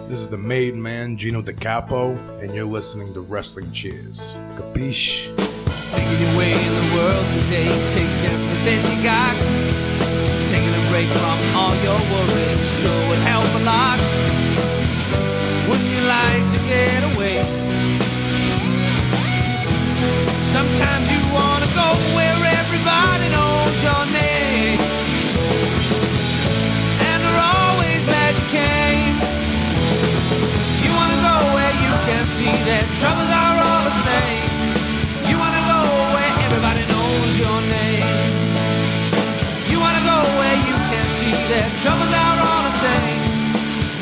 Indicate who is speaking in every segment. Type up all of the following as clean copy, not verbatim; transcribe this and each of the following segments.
Speaker 1: This is the made man, Gino DeCapo, and you're listening to Wrestling Cheers. Capiche?
Speaker 2: Making your way in the world today takes everything you got. Taking a break from all your worries sure would help a lot. Wouldn't you like to get away? Sometimes you wanna go where everybody knows your name, and they're always glad you came. You wanna go where you can see that troubles are all the same. You wanna go where everybody knows your name. You wanna go where you can see that troubles are all the same.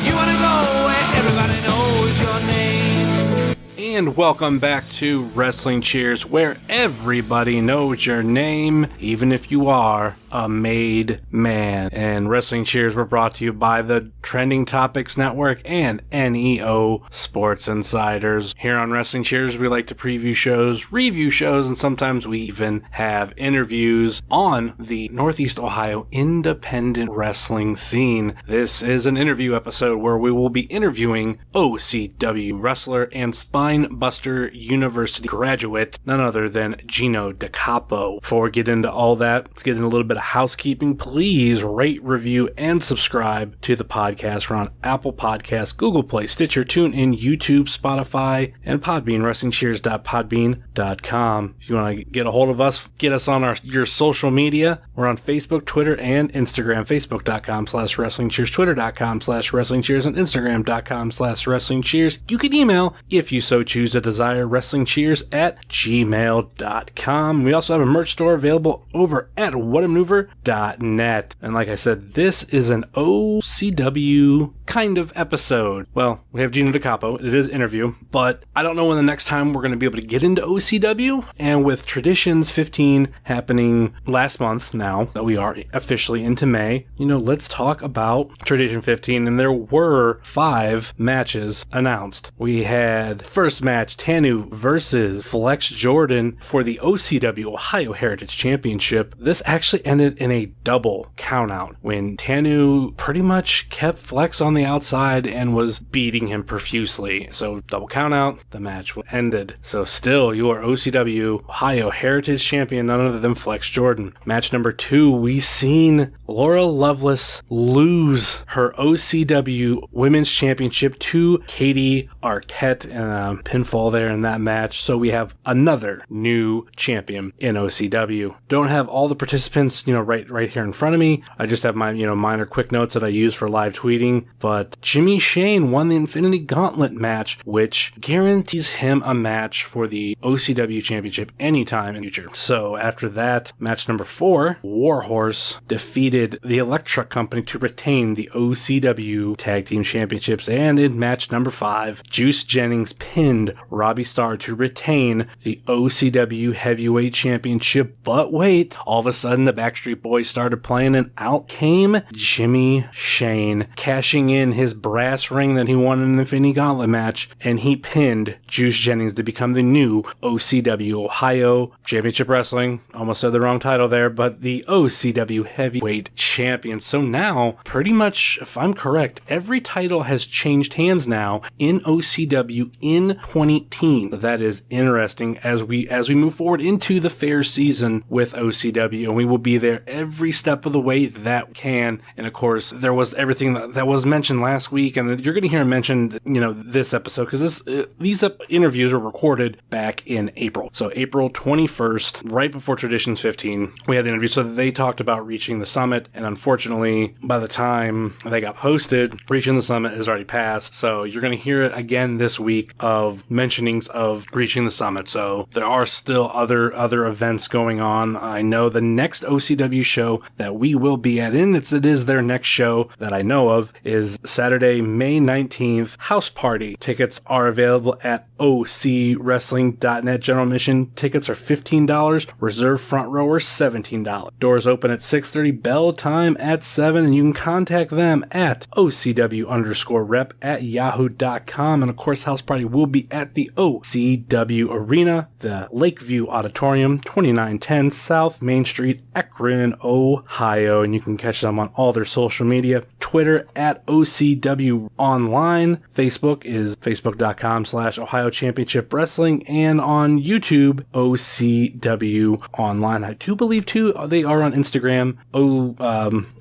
Speaker 2: You wanna go where everybody knows your name.
Speaker 3: And welcome back to Wrestling Cheers, where everybody knows your name, even if you are a made man. And Wrestling Cheers were brought to you by the Trending Topics Network and NEO Sports Insiders. Here on Wrestling Cheers, we like to preview shows, review shows, and sometimes we even have interviews on the Northeast Ohio independent wrestling scene. This is an interview episode where we will be interviewing OCW wrestler and Spine Buster University graduate, none other than Gino DeCapo. Before we get into all that, let's get into a little bit of housekeeping. Please rate, review, and subscribe to the podcast. We're on Apple Podcasts, Google Play, Stitcher, TuneIn, YouTube, Spotify, and Podbean, WrestlingCheers.podbean.com. If you want to get a hold of us, get us on your social media. We're on Facebook, Twitter, and Instagram. Facebook.com/WrestlingCheers, Twitter.com/WrestlingCheers, and Instagram.com/WrestlingCheers. You can email, if you so choose a desire, WrestlingCheers@gmail.com. We also have a merch store available over at whatamaneuver.net. And like I said, this is an OCW kind of episode. Well, we have Gino DeCapo. It is an interview, but I don't know when the next time we're going to be able to get into OCW. And with Traditions 15 happening last month now that we are officially into May, let's talk about Tradition 15. And there were 5 matches announced. We had first match, Tanu versus Flex Jordan for the OCW Ohio Heritage Championship. This actually ended in a double countout when Tanu pretty much kept Flex on the outside and was beating him profusely. So double countout, the match ended. So still your OCW Ohio Heritage Champion, none other than Flex Jordan. Match number 2, we seen Laura Lovelace lose her OCW Women's Championship to Katie Arquette and a pinfall there in that match. So we have another new champion in OCW. Don't have all the participants, right here in front of me. I just have my, minor quick notes that I use for live tweeting. But Jimmy Shane won the Infinity Gauntlet match, which guarantees him a match for the OCW Championship anytime in the future. So after that, match number 4, Warhorse defeated the Electra Company to retain the OCW Tag Team Championships. And in match number 5, Juice Jennings pinned Robbie Starr to retain the OCW Heavyweight Championship. But wait, all of a sudden the Backstreet Boys started playing and out came Jimmy Shane, cashing in his brass ring that he won in the Infinity Gauntlet match, and he pinned Juice Jennings to become the new OCW Ohio Championship Wrestling, almost said the wrong title there, but the OCW Heavyweight Champion. So now, pretty much, if I'm correct, every title has changed hands now in OCW in 2018. That is interesting as we move forward into the fair season with OCW, and we will be there every step of the way that we can. And of course, there was everything that was mentioned last week, and you're going to hear mentioned, this episode, because these interviews were recorded back in April. So April 21st, right before Traditions 15, we had the interview. So they talked about reaching the summit, and unfortunately, by the time they got posted, reaching the summit has already passed. So you're going to hear it again this week of mentionings of reaching the summit. So there are still other events going on. I know the next OCW show that we will be at, and it is their next show that I know of, is Saturday, May 19th, House Party. Tickets are available at ocwrestling.net. General admission tickets are $15. Reserve front row are $17. Doors open at 6:30, bell time at 7, and you can contact them at OCW_rep@yahoo.com. And of course, House Party will be at the OCW Arena, the Lakeview Auditorium, 2910 South Main Street, Akron, Ohio. And you can catch them on all their social media. Twitter at OCW Online. Facebook is facebook.com/Ohio Championship Wrestling. And on YouTube, OCW Online. I do believe, too, they are on Instagram,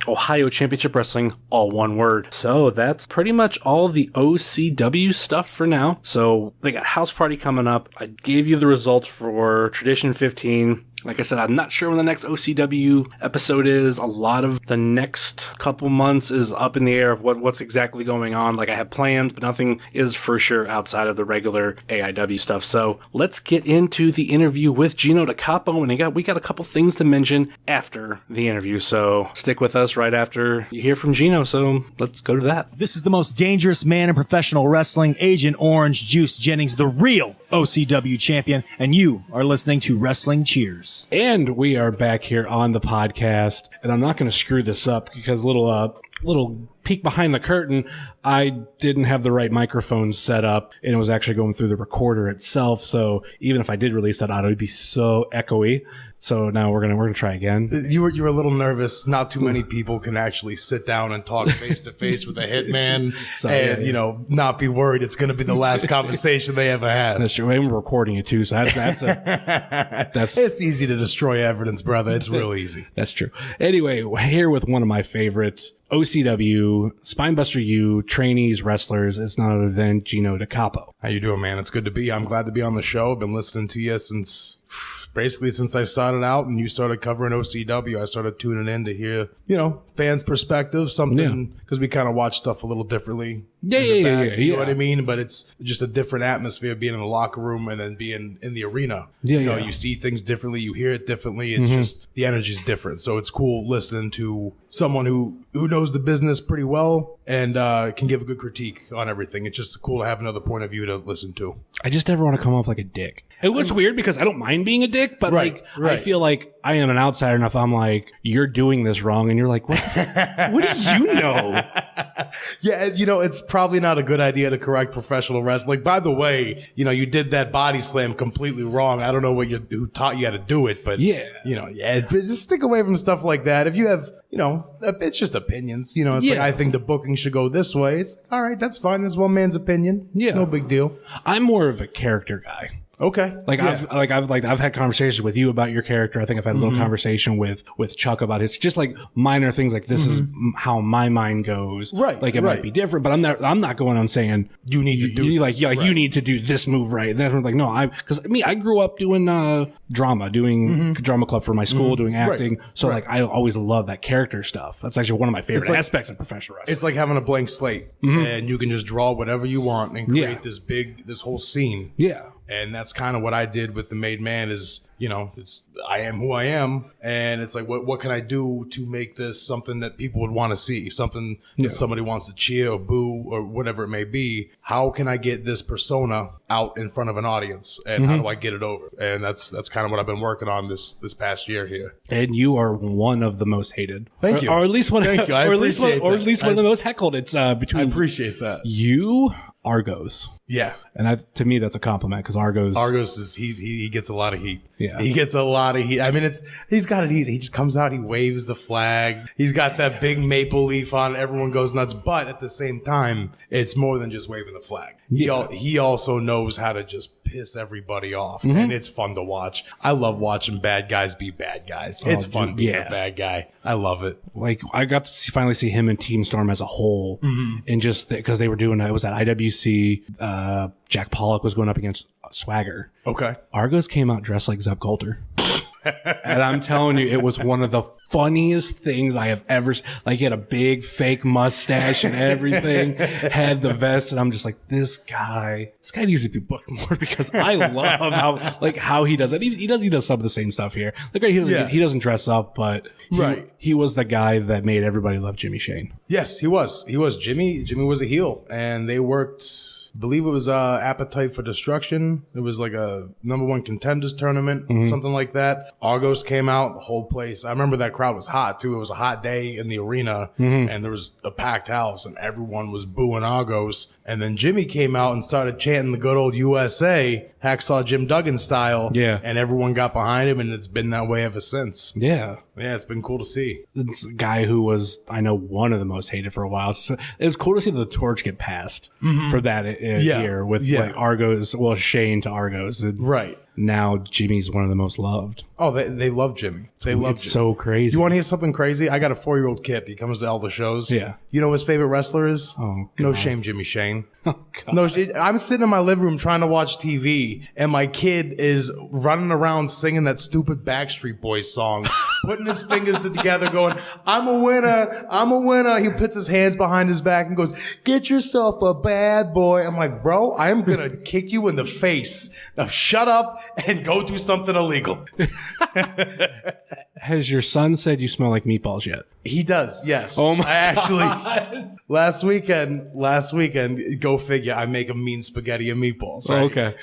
Speaker 3: Ohio Championship Wrestling, all one word. So that's pretty much all the OCW stuff for now. So they got House Party coming up. I gave you the results for Tradition 15. Like I said, I'm not sure when the next OCW episode is. A lot of the next couple months is up in the air of what's exactly going on. Like, I have plans, but nothing is for sure outside of the regular AIW stuff. So let's get into the interview with Gino DeCapo. And we got a couple things to mention after the interview. So stick with us right after you hear from Gino. So let's go to that.
Speaker 4: This is the most dangerous man in professional wrestling, Agent Orange Juice Jennings, the real OCW champion, and you are listening to Wrestling Cheers.
Speaker 3: And we are back here on the podcast, and I'm not going to screw this up because little peek behind the curtain, I didn't have the right microphone set up, and it was actually going through the recorder itself. So even if I did release that audio, it'd be so echoey. So now we're gonna try again.
Speaker 1: You were a little nervous. Not too many people can actually sit down and talk face to face with a hitman, and not be worried it's gonna be the last conversation they ever have.
Speaker 3: That's true. And we're recording it too, so that's
Speaker 1: it's easy to destroy evidence, brother. It's real easy.
Speaker 3: That's true. Anyway, here with one of my favorite OCW Spinebuster U trainees wrestlers. It's none other than Gino DeCapo.
Speaker 1: How you doing, man? It's good to be. I'm glad to be on the show. I've been listening to you since I started out and you started covering OCW. I started tuning in to hear, fans' perspective, something, because we kind of watch stuff a little differently.
Speaker 3: Yeah.
Speaker 1: You know what I mean? But it's just a different atmosphere being in the locker room and then being in the arena. You see things differently. You hear it differently. It's just the energy's different. So it's cool listening to someone who knows the business pretty well and can give a good critique on everything. It's just cool to have another point of view to listen to.
Speaker 3: I just never want to come off like a dick. It was weird because I don't mind being a dick, but
Speaker 1: right.
Speaker 3: I feel like I am an outsider enough. I'm like, you're doing this wrong. And you're like, what do you know?
Speaker 1: Yeah, it's probably not a good idea to correct professional wrestling. By the way, you did that body slam completely wrong. I don't know who taught you how to do it, but but just stick away from stuff like that. If you have, it's just opinions. It's like, I think the booking should go this way. It's all right. That's fine. That's one man's opinion. Yeah, no big deal.
Speaker 3: I'm more of a character guy.
Speaker 1: Okay.
Speaker 3: I've had conversations with you about your character. I think I've had a little conversation with Chuck about his, just like minor things like this is how my mind goes.
Speaker 1: Right.
Speaker 3: Like it might be different, but I'm not going on saying you need to do you need to do this move right. And then like, no, because I grew up doing drama, doing drama club for my school, doing acting. Right. So like I always love that character stuff. That's actually one of my favorite aspects of professional wrestling.
Speaker 1: It's like having a blank slate and you can just draw whatever you want and create this whole scene.
Speaker 3: Yeah.
Speaker 1: And that's kind of what I did with The Made Man is, I am who I am. And it's like, what can I do to make this something that people would want to see? Something that somebody wants to cheer or boo or whatever it may be. How can I get this persona out in front of an audience? And how do I get it over? And that's kind of what I've been working on this past year here.
Speaker 3: And you are one of the most hated.
Speaker 1: Thank you.
Speaker 3: Or at least one.
Speaker 1: Thank you. Or at least
Speaker 3: one of the most heckled. It's between.
Speaker 1: I appreciate that.
Speaker 3: You, Argos.
Speaker 1: Yeah.
Speaker 3: And to me, that's a compliment because Argos
Speaker 1: is, he gets a lot of heat.
Speaker 3: Yeah.
Speaker 1: He gets a lot of heat. I mean, he's got it easy. He just comes out, he waves the flag. He's got that big maple leaf on. Everyone goes nuts. But at the same time, it's more than just waving the flag. He also knows how to just piss everybody off. And it's fun to watch. I love watching bad guys be bad guys. It's fun being a bad guy. I love it.
Speaker 3: Like, I got to finally see him and Team Storm as a whole. And just because they were doing it was at IWC. Jack Pollock was going up against Swagger.
Speaker 1: Okay.
Speaker 3: Argos came out dressed like Zeb Coulter. And I'm telling you, it was one of the funniest things I have ever seen. Like, he had a big fake mustache and everything, had the vest, and I'm just like, this guy needs to be booked more because I love how he does it. He does some of the same stuff here. Like, he doesn't dress up, but he was the guy that made everybody love Jimmy Shane.
Speaker 1: Yes, he was. Jimmy was a heel, and they worked I believe it was Appetite for Destruction. It was like a #1 contenders tournament, something like that. Argos came out, the whole place. I remember that crowd was hot too. It was a hot day in the arena, and there was a packed house, and everyone was booing Argos. And then Jimmy came out and started chanting the good old USA, Hacksaw Jim Duggan style.
Speaker 3: Yeah.
Speaker 1: And everyone got behind him, and it's been that way ever since.
Speaker 3: Yeah.
Speaker 1: Yeah, it's been cool to see.
Speaker 3: It's a guy who was, I know, one of the most hated for a while. So it was cool to see the torch get passed for that year with like Argos, well, Shane to Argos.
Speaker 1: Right.
Speaker 3: Now Jimmy's one of the most loved.
Speaker 1: Oh, they love Jimmy. They love
Speaker 3: It's
Speaker 1: Jimmy.
Speaker 3: so crazy.
Speaker 1: You want to hear something crazy? I got a 4-year-old kid. He comes to all the shows.
Speaker 3: Yeah.
Speaker 1: You know what his favorite wrestler is?
Speaker 3: Oh,
Speaker 1: No
Speaker 3: God.
Speaker 1: shame, Jimmy Shane.
Speaker 3: Oh, God.
Speaker 1: No, I'm sitting in my living room trying to watch TV, and my kid is running around singing that stupid Backstreet Boys song, putting his fingers together, going, "I'm a winner, I'm a winner." He puts his hands behind his back and goes, "Get yourself a bad boy." I'm like, bro, I am gonna kick you in the face. Now shut up and go do something illegal.
Speaker 3: Has your son said you smell like meatballs yet?
Speaker 1: He does, yes.
Speaker 3: Oh my
Speaker 1: I actually
Speaker 3: God.
Speaker 1: last weekend, go figure, I make a mean spaghetti and meatballs. Right?
Speaker 3: Oh, okay.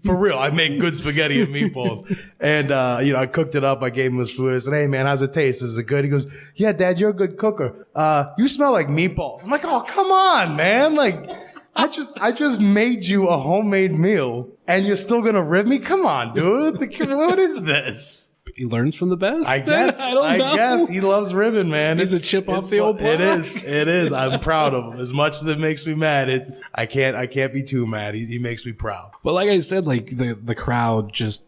Speaker 1: For real, I make good spaghetti and meatballs. And I cooked it up, I gave him his food. I said, "Hey man, how's it taste? Is it good?" He goes, "Yeah, Dad, you're a good cooker. You smell like meatballs." I'm like, "Oh, come on, man. Like I just made you a homemade meal and you're still gonna rib me? Come on, dude. What is this?"
Speaker 3: He learns from the best.
Speaker 1: I guess.
Speaker 3: I don't know.
Speaker 1: I guess he loves ribbon, man.
Speaker 3: He's a chip off the old block.
Speaker 1: It is. It is. I'm proud of him. As much as it makes me mad, I can't be too mad. He makes me proud.
Speaker 3: But like I said, like the crowd just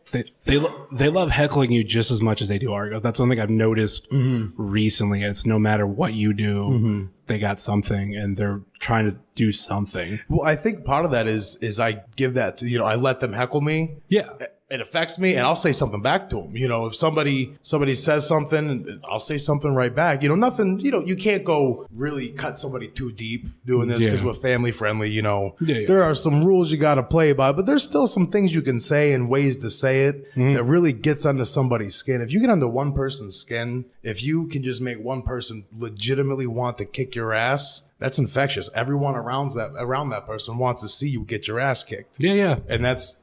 Speaker 3: they love heckling you just as much as they do Argos. That's one thing I've noticed recently. It's no matter what you do, they got something and they're trying to do something.
Speaker 1: Well, I think part of that is I give that to, I let them heckle me.
Speaker 3: Yeah.
Speaker 1: It affects me, and I'll say something back to them. If somebody says something, I'll say something right back. Nothing. You can't go really cut somebody too deep doing this because we're family friendly. There are some rules you got to play by, but there's still some things you can say and ways to say it that really gets under somebody's skin. If you get under one person's skin, if you can just make one person legitimately want to kick your ass, that's infectious. Everyone around that person wants to see you get your ass kicked.
Speaker 3: Yeah.
Speaker 1: And that's,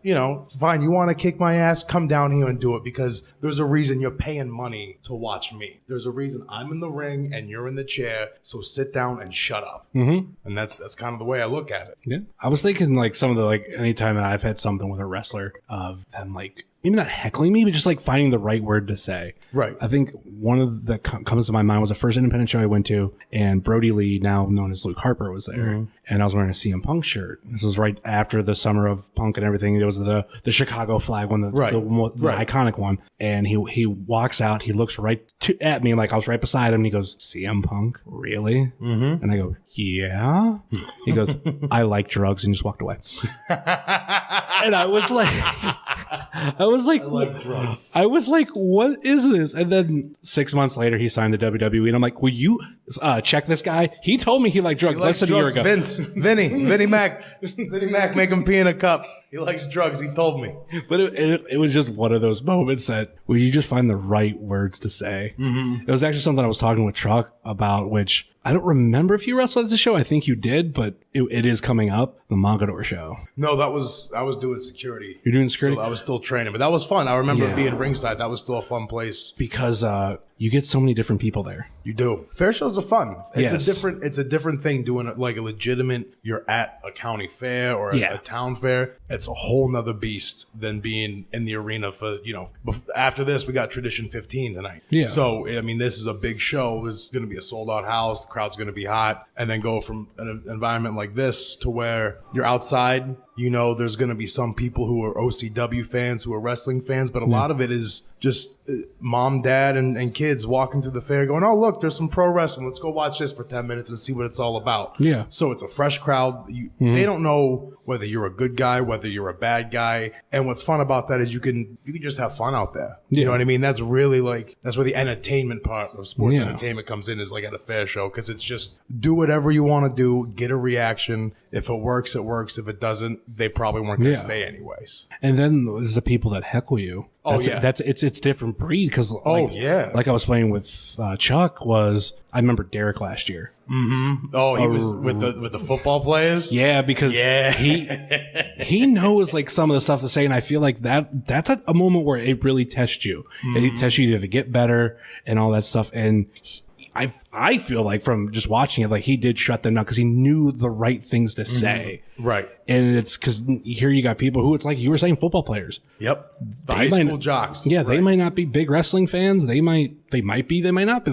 Speaker 1: fine. You want to kick my ass? Come down here and do it, because there's a reason you're paying money to watch me. There's a reason I'm in the ring and you're in the chair. So sit down and shut up. And that's kind of the way I look at it.
Speaker 3: Yeah. I was thinking like some of the, anytime that I've had something with a wrestler of them maybe not heckling me, but just finding the right word to say.
Speaker 1: Right.
Speaker 3: I think one of the comes to my mind was the first independent show I went to, and Brody Lee, now known as Luke Harper, was there, and I was wearing a CM Punk shirt. This was right after the summer of Punk and everything. It was the Chicago flag one, the iconic one. And he walks out, he looks right at me, like I was right beside him, and he goes, "CM Punk, really?" And I go, "Yeah." He goes, "I like drugs," and just walked away. And I was like, I like drugs. I was like, what is this? And then 6 months later, he signed the WWE, and I'm like, will you check this guy? He told me he liked drugs less than a year ago.
Speaker 1: Vinny Mac, make him pee in a cup. He likes drugs. He told me.
Speaker 3: But it was just one of those moments that where you just find the right words to say. It was actually something I was talking with Truck about, which I don't remember if you wrestled at the show. I think you did, but it is coming up, the Mogador show.
Speaker 1: No, I was doing security.
Speaker 3: You're doing security?
Speaker 1: I was still training, but that was fun. I remember being ringside. That was still a fun place.
Speaker 3: Because you get so many different people there.
Speaker 1: You do. Fair shows are fun. It's
Speaker 3: Yes.
Speaker 1: a different thing doing it like a legitimate, you're at a county fair or a town fair. It's a whole nother beast than being in the arena for, after this, we got Tradition 15 tonight.
Speaker 3: Yeah.
Speaker 1: So, this is a big show. There's going to be a sold out house. The crowd's going to be hot. And then go from an environment like this to where you're outside. There's going to be some people who are OCW fans, who are wrestling fans, but a lot of it is just mom, dad, and kids walking through the fair going, "Oh, look, there's some pro wrestling. Let's go watch this for 10 minutes and see what it's all about." Yeah. So it's a fresh crowd. They don't know whether you're a good guy, whether you're a bad guy. And what's fun about that is you can just have fun out there. You know what I mean? That's really that's where the entertainment part of sports entertainment comes in, is like at a fair show, because it's just do whatever you want to do, get a reaction. If it works, it works. If it doesn't, they probably weren't going to stay anyways.
Speaker 3: And then there's the people that heckle you. It's different breed because like I was playing with Chuck I remember Derek last year.
Speaker 1: Mm-hmm. Oh, he was with the football players.
Speaker 3: Yeah, because he knows like some of the stuff to say, and I feel like that's a moment where it really tests you. It tests you to get better and all that stuff. And I feel like from just watching it, like he did shut them down because he knew the right things to say.
Speaker 1: Right.
Speaker 3: And it's because here you got people who it's like you were saying, football players.
Speaker 1: Yep. The high school jocks.
Speaker 3: Yeah, they might not be big wrestling fans. They might be, they might not be.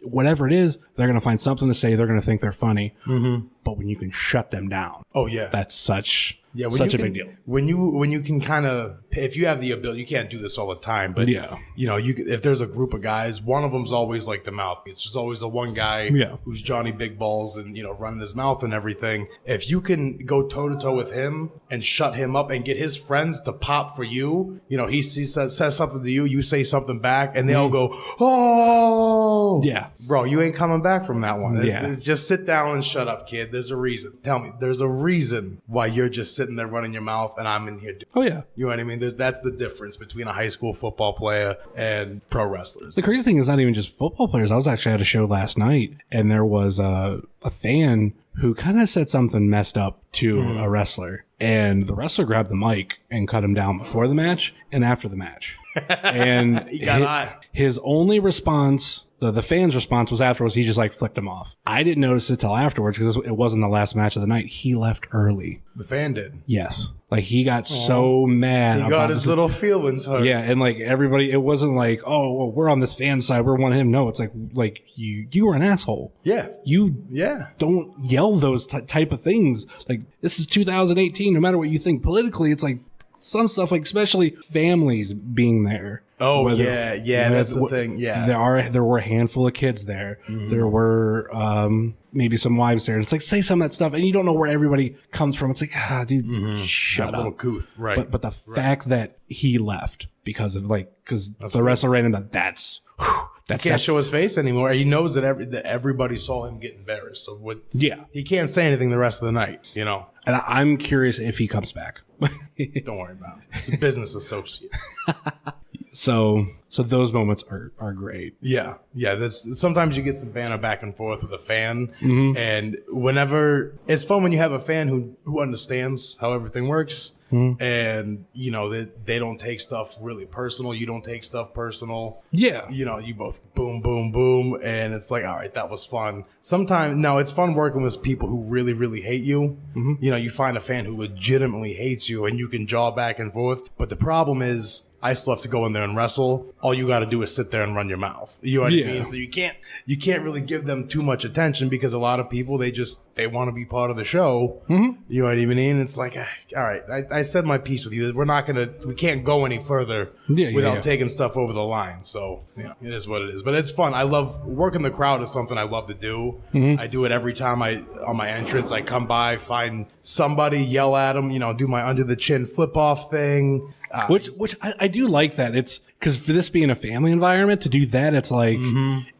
Speaker 3: Whatever it is, they're going to find something to say. They're going to think they're funny. Mm-hmm. But when you can shut them down.
Speaker 1: Oh, yeah.
Speaker 3: That's such a big deal.
Speaker 1: When you can kind of, if you have the ability, you can't do this all the time, but if there's a group of guys, one of them's always like the mouthpiece. There's always the one guy who's Johnny Big Balls and, running his mouth and everything. If you can go toe to toe with him and shut him up and get his friends to pop for you, he says something to you, you say something back, and they all go, oh, yeah, bro, you ain't coming back from that one. Just sit down and shut up, kid. There's a reason. Tell me, there's a reason why you're just sitting there running your mouth and I'm in here. You know what I mean? That's the difference between a high school football player and pro wrestlers.
Speaker 3: The crazy thing is not even just football players. I was actually at a show last night and there was a fan who kind of said something messed up to a wrestler, and the wrestler grabbed the mic and cut him down before the match and after the match. And
Speaker 1: he got
Speaker 3: his only response, the fan's response was afterwards, he just like flicked him off. I didn't notice it till afterwards because it wasn't the last match of the night. He left early.
Speaker 1: The fan did.
Speaker 3: Yes. Like he got so mad.
Speaker 1: He got his little feelings hurt.
Speaker 3: Yeah. And like everybody, it wasn't like, oh, well, we're on this fan side. We're one of him. No, it's like you were an asshole.
Speaker 1: Yeah.
Speaker 3: You don't yell those type of things. Like this is 2018. No matter what you think politically, it's like some stuff, like especially families being there.
Speaker 1: Oh, that's the thing. Yeah.
Speaker 3: There were a handful of kids there. Mm-hmm. There were maybe some wives there. It's like, say some of that stuff, and you don't know where everybody comes from. It's like, dude, shut up.
Speaker 1: Little couth. Right.
Speaker 3: But the fact that he left because the wrestler ran into that's
Speaker 1: he can't show his face anymore. He knows that everybody saw him get embarrassed. So he can't say anything the rest of the night, And
Speaker 3: I'm curious if he comes back.
Speaker 1: Don't worry about it. It's a business associate.
Speaker 3: So those moments are great.
Speaker 1: Yeah. That's sometimes you get some banter back and forth with a fan, and whenever it's fun when you have a fan who understands how everything works, and they don't take stuff really personal. You don't take stuff personal. Yeah. You both boom, boom, boom, and it's like, all right, that was fun. Sometimes it's fun working with people who really, really hate you. You find a fan who legitimately hates you, and you can jaw back and forth. But the problem is, I still have to go in there and wrestle. All you got to do is sit there and run your mouth. You know what I mean? So you can't really give them too much attention because a lot of people, they want to be part of the show. You know what I mean? It's like, all right, I said my piece with you. We can't go any further without taking stuff over the line. So it is what it is. But it's fun. I love working the crowd is something I love to do. I do it every time on my entrance. I come by, find somebody, yell at them, do my under the chin flip off thing.
Speaker 3: Which I do like that. It's because for this being a family environment, to do that, it's like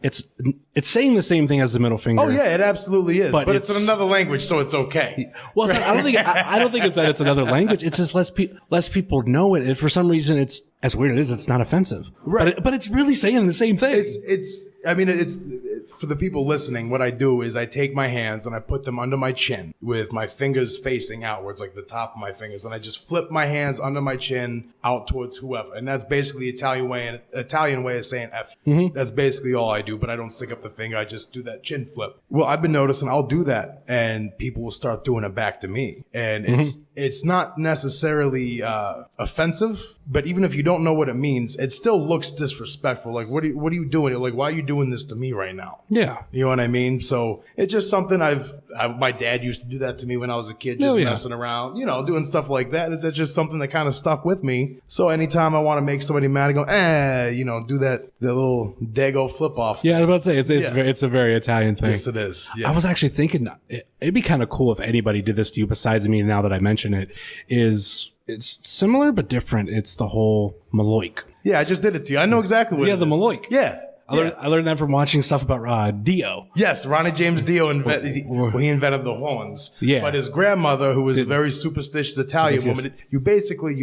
Speaker 3: it's saying the same thing as the middle finger.
Speaker 1: Oh yeah, it absolutely is. But it's in another language, so it's okay.
Speaker 3: Well, I don't think it's that it's another language. It's just less people know it. And for some reason, it's as weird as it is, it's not offensive. Right. But it's really saying the same thing.
Speaker 1: It's for the people listening, what I do is I take my hands and I put them under my chin with my fingers facing outwards, like the top of my fingers, and I just flip my hands under my chin out towards whoever. And that's basically Italian way of saying F. That's basically all I do, but I don't stick up the finger. I just do that chin flip. Well, I've been noticing I'll do that and people will start doing it back to me. And it's not necessarily offensive, but even if you don't know what it means, it still looks disrespectful. Like, what are you doing? Like, why are you doing this to me right now? Yeah. You know what I mean? So it's just something my dad used to do that to me when I was a kid, just messing around, doing stuff like that. It's just something that kind of stuck with me. So anytime I want to make somebody mad, I go, do that little dago flip off.
Speaker 3: Yeah, I was about to say, it's a very Italian thing.
Speaker 1: Yes, it is. Yeah.
Speaker 3: I was actually thinking it'd be kind of cool if anybody did this to you besides me, now that I mention it, it's similar but different. It's the whole Maloik.
Speaker 1: Yeah, I just did it to you. I know exactly what it is.
Speaker 3: Yeah, the Maloik.
Speaker 1: Yeah.
Speaker 3: I learned that from watching stuff about Dio.
Speaker 1: Yes, Ronnie James Dio he invented the horns.
Speaker 3: Yeah.
Speaker 1: But his grandmother, who was a very superstitious Italian woman, you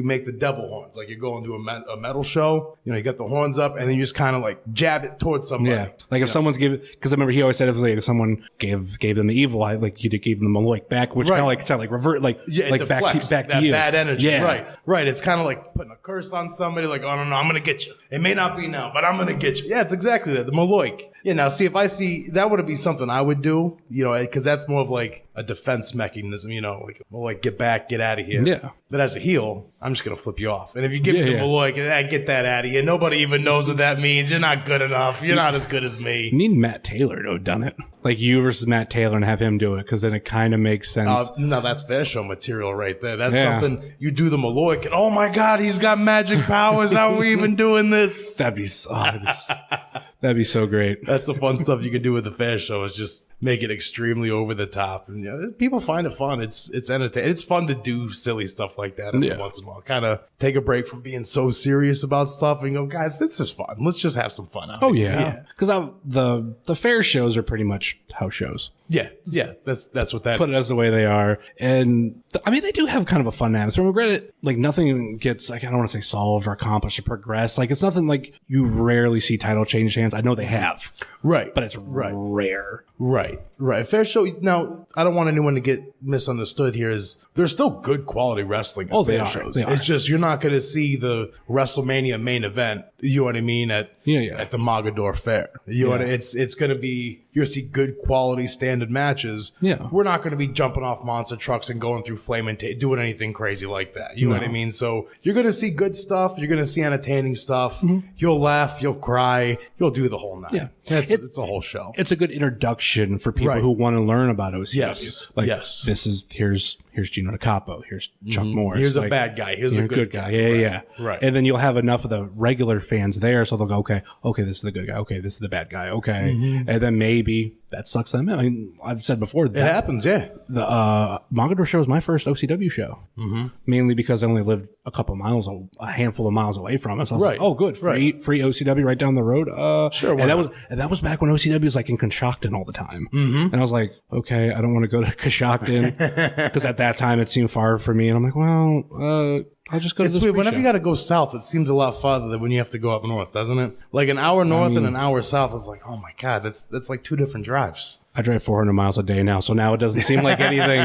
Speaker 1: make the devil horns. Like you go into a metal show, you got the horns up, and then you just kind of like jab it towards somebody.
Speaker 3: Yeah. Like if someone's because I remember he always said if someone gave them the evil eye, like you gave them the Maloik back, which kind of like revert, like back to you.
Speaker 1: Bad energy.
Speaker 3: Yeah.
Speaker 1: Right. It's kind of like putting a curse on somebody. Like, oh no, I'm gonna get you. It may not be now, but I'm gonna get you. Yeah, it's exactly that. The Maloik. Yeah, now see, if I see, that would be something I would do, because that's more of like a defense mechanism, like get back, get out of here.
Speaker 3: Yeah.
Speaker 1: But as a heel, I'm just going to flip you off. And if you give me the Maloik, get that out of here. Nobody even knows what that means. You're not good enough. You're not as good as me.
Speaker 3: You need Matt Taylor to have done it. Like you versus Matt Taylor and have him do it, because then it kind of makes sense.
Speaker 1: No, that's fair show material right there. That's something you do the Maloik, and oh my God, he's got magic powers. How are we even doing this?
Speaker 3: That'd be so great.
Speaker 1: That's the fun stuff you can do with the fair show, is just make it extremely over the top. And people find it fun. It's entertaining. It's fun to do silly stuff like that every once in a while. Kind of take a break from being so serious about stuff and go, guys, this is fun. Let's just have some fun out
Speaker 3: of it. Yeah. Because the fair shows are pretty much house shows.
Speaker 1: Yeah. That's what that
Speaker 3: Put it as the way they are. And they do have kind of a fun atmosphere. Granted, like nothing gets, like, I don't want to say solved or accomplished or progressed. Like it's nothing like you rarely see title change hands. I know they have.
Speaker 1: Right.
Speaker 3: But it's rare.
Speaker 1: Right. Fair show. Now, I don't want anyone to get misunderstood here. There's still good quality wrestling at fair shows. It's just you're not going to see the WrestleMania main event, you know what I mean, at the Mogador Fair. You know what it's going to be, you're going to see good quality standard matches.
Speaker 3: Yeah.
Speaker 1: We're not going to be jumping off monster trucks and going through flame and doing anything crazy like that. You know what I mean? So you're going to see good stuff. You're going to see entertaining stuff. Mm-hmm. You'll laugh. You'll cry. You'll do the whole night.
Speaker 3: Yeah.
Speaker 1: It's a whole show.
Speaker 3: It's a good introduction for people who want to learn about OCW.
Speaker 1: Yes.
Speaker 3: Like, here's Gino DeCapo. Here's Chuck Morris.
Speaker 1: Here's a bad guy. Here's a good guy.
Speaker 3: Yeah.
Speaker 1: Right.
Speaker 3: And then you'll have enough of the regular fans there, so they'll go, okay, this is the good guy. Okay, this is the bad guy. Okay. Mm-hmm. And then maybe that sucks them in. I mean, I've said before.
Speaker 1: It happens, yeah.
Speaker 3: The Mogador show was my first OCW show. Mm-hmm. Mainly because I only lived a handful of miles away from it. So I was like, oh, good. Free OCW right down the road.
Speaker 1: Sure.
Speaker 3: And that was back when OCW was like in Coshocton all the time. Mm-hmm. And I was like, okay, I don't want to go to Coshocton because at that time it seemed far for me. And I'm like, well, I'll just go to this
Speaker 1: weird. Whenever
Speaker 3: show.
Speaker 1: you got to go south, it seems a lot farther than when you have to go up north, doesn't it? Like an hour north and an hour south is like, oh my God, that's like two different drives.
Speaker 3: I drive 400 miles a day now, so now it doesn't seem like anything.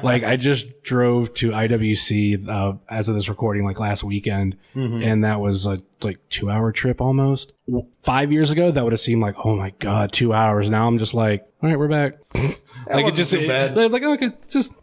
Speaker 3: Like I just drove to IWC as of this recording, like last weekend, and that was a 2-hour trip almost. 5 years ago, that would have seemed like, oh my God, 2 hours. Now I'm just like, all right, we're back. Like it just, like, okay, just,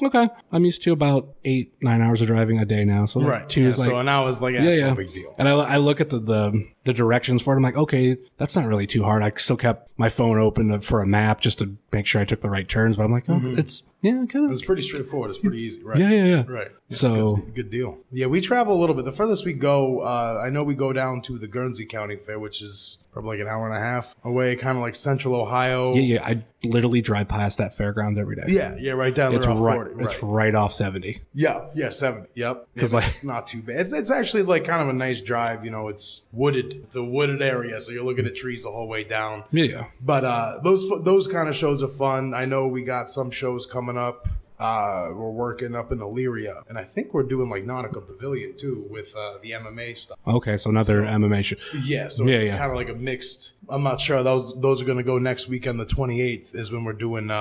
Speaker 3: okay. I'm used to about 8-9 hours of driving a day now. So like,
Speaker 1: so an hour is like, no big deal.
Speaker 3: And I look at the directions for it. I'm like, okay, that's not really too hard. I still kept my phone open for a map just to make sure I took the right turns. But I'm like, it's
Speaker 1: pretty straightforward. It's pretty easy, right?
Speaker 3: Yeah.
Speaker 1: Right.
Speaker 3: So
Speaker 1: good deal. Yeah, we travel a little bit. The furthest we go, I know we go down to the Guernsey County Fair, which is probably like an hour and a half away, kind of like central Ohio.
Speaker 3: Yeah. I literally drive past that fairgrounds every day.
Speaker 1: Yeah, right down there off 40.
Speaker 3: It's right off 70.
Speaker 1: Yeah, 70. Yep. It's not too bad. It's actually like kind of a nice drive. It's wooded. It's a wooded area, so you're looking at trees the whole way down.
Speaker 3: Yeah.
Speaker 1: But those kind of shows are fun. I know we got some shows coming up. We're working up in Elyria, and I think we're doing like Nautica Pavilion too with the MMA stuff.
Speaker 3: Okay, so another MMA show.
Speaker 1: Yeah, so it's kind of like a mixed. I'm not sure. Those are going to go next weekend. The 28th is when we're doing.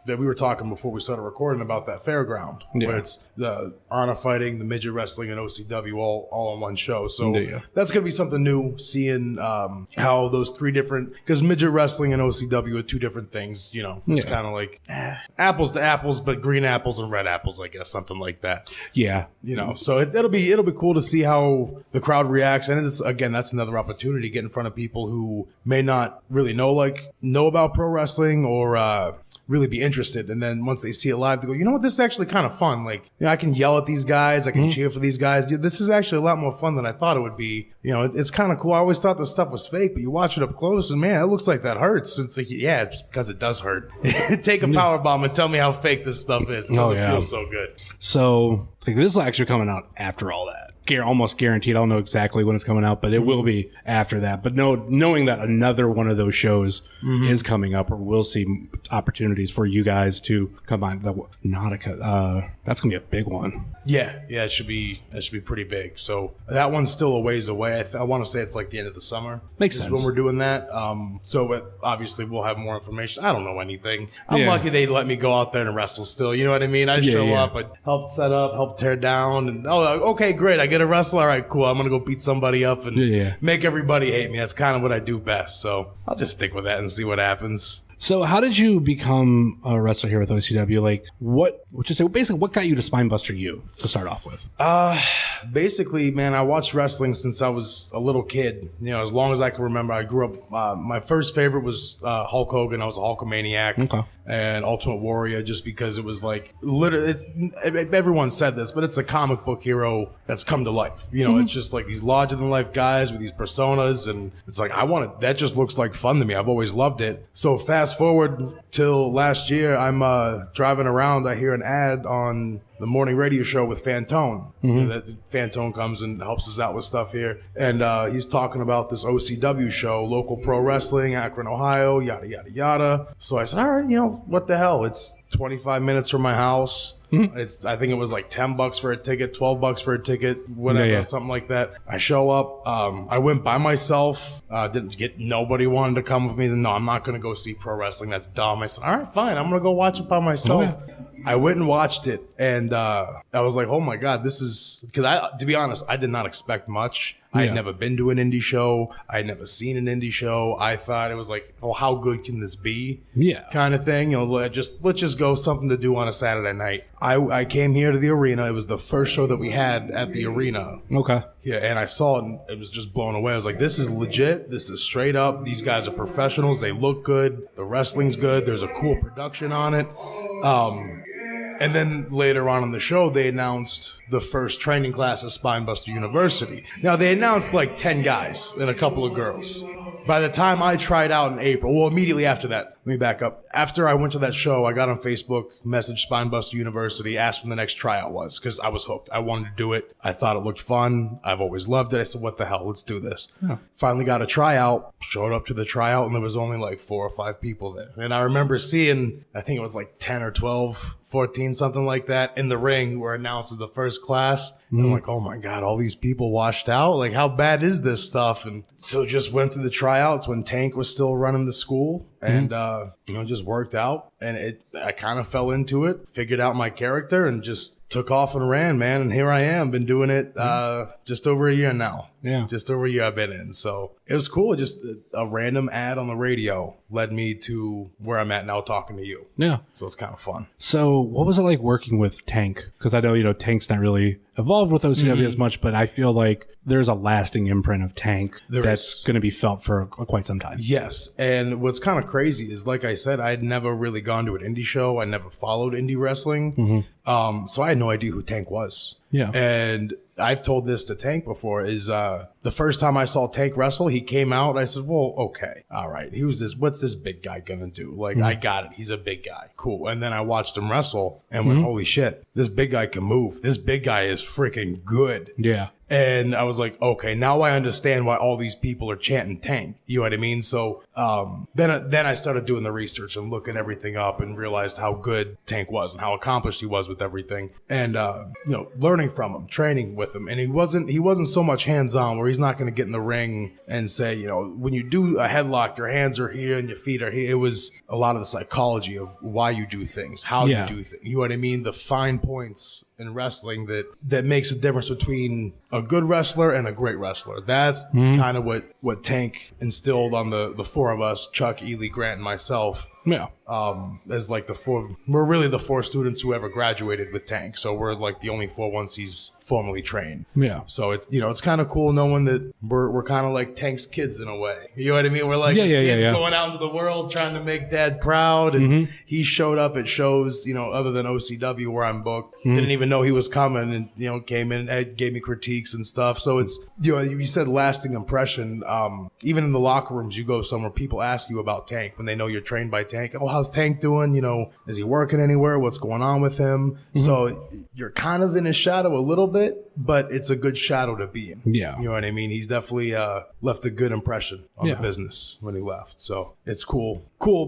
Speaker 1: That we were talking before we started recording about that fairground where it's the honor fighting, the midget wrestling, and OCW all on one show. So that's going to be something new, seeing how those three different, because midget wrestling and OCW are two different things. It's kind of like apples to apples, but green apples and red apples, I guess, something like that.
Speaker 3: Yeah,
Speaker 1: so it'll be cool to see how the crowd reacts, and that's another opportunity to get in front of people who may not really know about pro wrestling or really be interested, and then once they see it live, they go, you know what, this is actually kind of fun. Like, I can yell at these guys, I can cheer for these guys. This is actually a lot more fun than I thought it would be. It's kind of cool. I always thought this stuff was fake, but you watch it up close, and man, it looks like that hurts. It's like, yeah, it's because it does hurt. Take a power bomb and tell me how fake this stuff is. It doesn't feel so good.
Speaker 3: So, this is actually coming out after all that. almost guaranteed. I don't know exactly when it's coming out, but it will be after that. But knowing that another one of those shows is coming up, or we'll see opportunities for you guys to come on the Nautica. That's gonna be a big one.
Speaker 1: Yeah, it should be pretty big. So that one's still a ways away. I want to say it's like the end of the summer.
Speaker 3: Makes sense
Speaker 1: when we're doing that. Obviously we'll have more information. I don't know anything. I'm lucky they let me go out there and wrestle still. You know what I mean? I show up, I help set up, help tear down, and okay, great. I get a wrestle. All right, cool. I'm gonna go beat somebody up and make everybody hate me. That's kind of what I do best. So I'll just stick with that and see what happens.
Speaker 3: So how did you become a wrestler here with OCW? Like, what got you to Spinebuster U to start off with?
Speaker 1: Basically, man, I watched wrestling since I was a little kid. You know, as long as I can remember. I grew up, my first favorite was Hulk Hogan. I was a Hulkamaniac.
Speaker 3: Okay.
Speaker 1: And Ultimate Warrior, just because it was like, literally, everyone said this, but it's a comic book hero that's come to life. You know, it's just like these larger-than-life guys with these personas, and it's like, that just looks like fun to me. I've always loved it. So fast forward till last year, I'm driving around, I hear an ad on the morning radio show with Fantone. Fantone comes and helps us out with stuff here. And he's talking about this OCW show, local pro wrestling, Akron, Ohio, yada, yada, yada. So I said, all right, what the hell? It's 25 minutes from my house. I think it was like $10 for a ticket, $12 for a ticket, whatever, something like that. I show up. I went by myself. Nobody wanted to come with me. No, I'm not going to go see pro wrestling. That's dumb. I said, all right, fine. I'm going to go watch it by myself. I went and watched it, and I was like, oh my God, this is, because to be honest, I did not expect much. I had never been to an indie show. I had never seen an indie show. I thought it was like, oh, how good can this be? Yeah. Kind of thing. Let's just go, something to do on a Saturday night. I came here to the arena. It was the first show that we had at the arena.
Speaker 3: Okay.
Speaker 1: Yeah, and I saw it, and it was just blown away. I was like, this is legit. This is straight up. These guys are professionals. They look good. The wrestling's good. There's a cool production on it. And then later on in the show, they announced the first training class at Spinebuster University. Now, they announced like 10 guys and a couple of girls. By the time I tried out in April, well, immediately after that, let me back up. After I went to that show, I got on Facebook, messaged Spinebuster University, asked when the next tryout was, because I was hooked. I wanted to do it. I thought it looked fun. I've always loved it. I said, what the hell? Let's do this. Yeah. Finally got a tryout, showed up to the tryout, and there was only like 4 or 5 people there. And I remember seeing, I think it was like 10 or 12, 14, something like that, in the ring where it announces the first class. And I'm like, oh my God, all these people washed out? Like, how bad is this stuff? And so just went through the tryouts when Tank was still running the school. And, just worked out. And I kind of fell into it, figured out my character, and just took off and ran, man. And here I am, been doing it just over a year now. Yeah. Just over a year I've been in. So it was cool. Just a random ad on the radio led me to where I'm at now talking to you. Yeah. So it's kind of fun.
Speaker 3: So what was it like working with Tank? Because I know, Tank's not really evolved with OCW as much, but I feel like there's a lasting imprint of Tank that's going to be felt for quite some time.
Speaker 1: Yes. And what's kind of crazy is, like I said, I had never really gone to an indie show. I never followed indie wrestling. So I had no idea who Tank was. Yeah. And I've told this to Tank before, is the first time I saw Tank wrestle, he came out. I said, well, okay. All right. What's this big guy going to do? Like, I got it. He's a big guy. Cool. And then I watched him wrestle and went, holy shit, this big guy can move. This big guy is freaking good. Yeah. And I was like, okay, now I understand why all these people are chanting Tank. You know what I mean? So then I started doing the research and looking everything up and realized how good Tank was and how accomplished he was with everything. And learning from him, training with him. And he wasn't so much hands-on, where he's not going to get in the ring and say, when you do a headlock, your hands are here and your feet are here. It was a lot of the psychology of why you do things, how you do things. You know what I mean? The fine points in wrestling that makes a difference between a good wrestler and a great wrestler. That's kind of what Tank instilled on the 4 of us, Chuck, Ely, Grant, and myself. Yeah. As like we're really the 4 students who ever graduated with Tank. So we're like the only 4 once he's formally trained. Yeah. So it's, it's kind of cool knowing that we're kind of like Tank's kids in a way. You know what I mean? We're like his kids going out into the world trying to make Dad proud. And he showed up at shows, other than OCW where I'm booked. Didn't even even know he was coming, and came in and gave me critiques and stuff. So it's you said lasting impression. Even in the locker rooms, you go somewhere, people ask you about Tank when they know you're trained by Tank. Oh, how's Tank doing? Is he working anywhere? What's going on with him? So you're kind of in his shadow a little bit, but it's a good shadow to be in.
Speaker 3: Yeah.
Speaker 1: You know what I mean? He's definitely left a good impression on the business when he left. So it's cool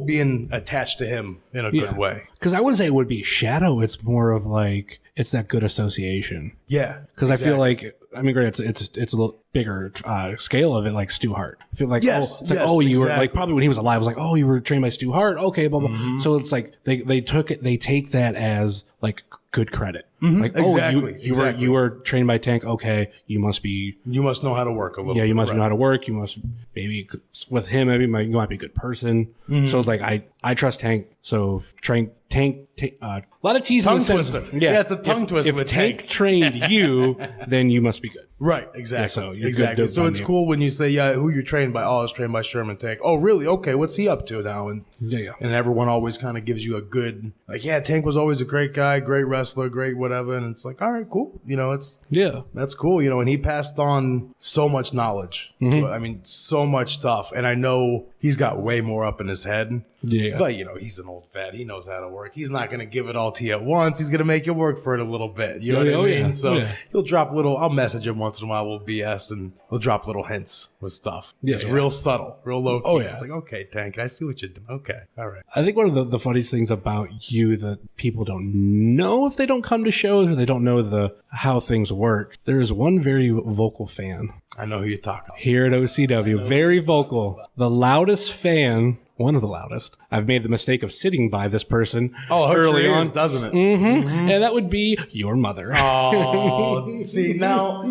Speaker 1: being attached to him in a good way.
Speaker 3: Because I wouldn't say it would be shadow. It's more of like, it's that good association.
Speaker 1: Yeah.
Speaker 3: Because I feel like, I mean, great, it's a little bigger scale of it, like Stu Hart. I feel like, you were like, probably when he was alive, it was like, oh, you were trained by Stu Hart. Okay, blah, blah. So it's like, they take that as like good credit. Like, you were trained by Tank. Okay, you must know how to work a little bit. Yeah, you must know how to work. You must maybe with him, maybe you might be a good person. So it's like, I trust Tank. So Tank, a lot of teasing.
Speaker 1: Tongue twister. Yeah, it's a tongue twister.
Speaker 3: If Tank trained you, then you must be good.
Speaker 1: Right, exactly.
Speaker 3: Yeah, so you're
Speaker 1: exactly.
Speaker 3: Good
Speaker 1: so it's cool when you say, who you're trained by. Oh, I was trained by Sherman Tank. Oh, really? Okay, what's he up to now? And and everyone always kind of gives you a good, like, Tank was always a great guy, great wrestler, great whatever. And it's like, all right, cool. That's cool. And he passed on so much knowledge. I mean, so much stuff. And I know he's got way more up in his head. Yeah. But, he's an old vet. He knows how to work. He's not going to give it all to you at once. He's going to make you work for it a little bit. You know what I mean?
Speaker 3: Yeah.
Speaker 1: So he'll drop I'll message him once in a while with BS, and he'll drop little hints with stuff. It's real subtle, real low key. It's like, okay, Tank, I see what you're doing. Okay, all right.
Speaker 3: I think one of the funniest things about you that people don't know if they don't come to shows or they don't know how things work. There is one very vocal fan.
Speaker 1: I know who you're talking about.
Speaker 3: Here at OCW, very vocal. The loudest fan. One of the loudest. I've made the mistake of sitting by this person early on,
Speaker 1: doesn't it?
Speaker 3: And that would be your mother.
Speaker 1: Oh, see, now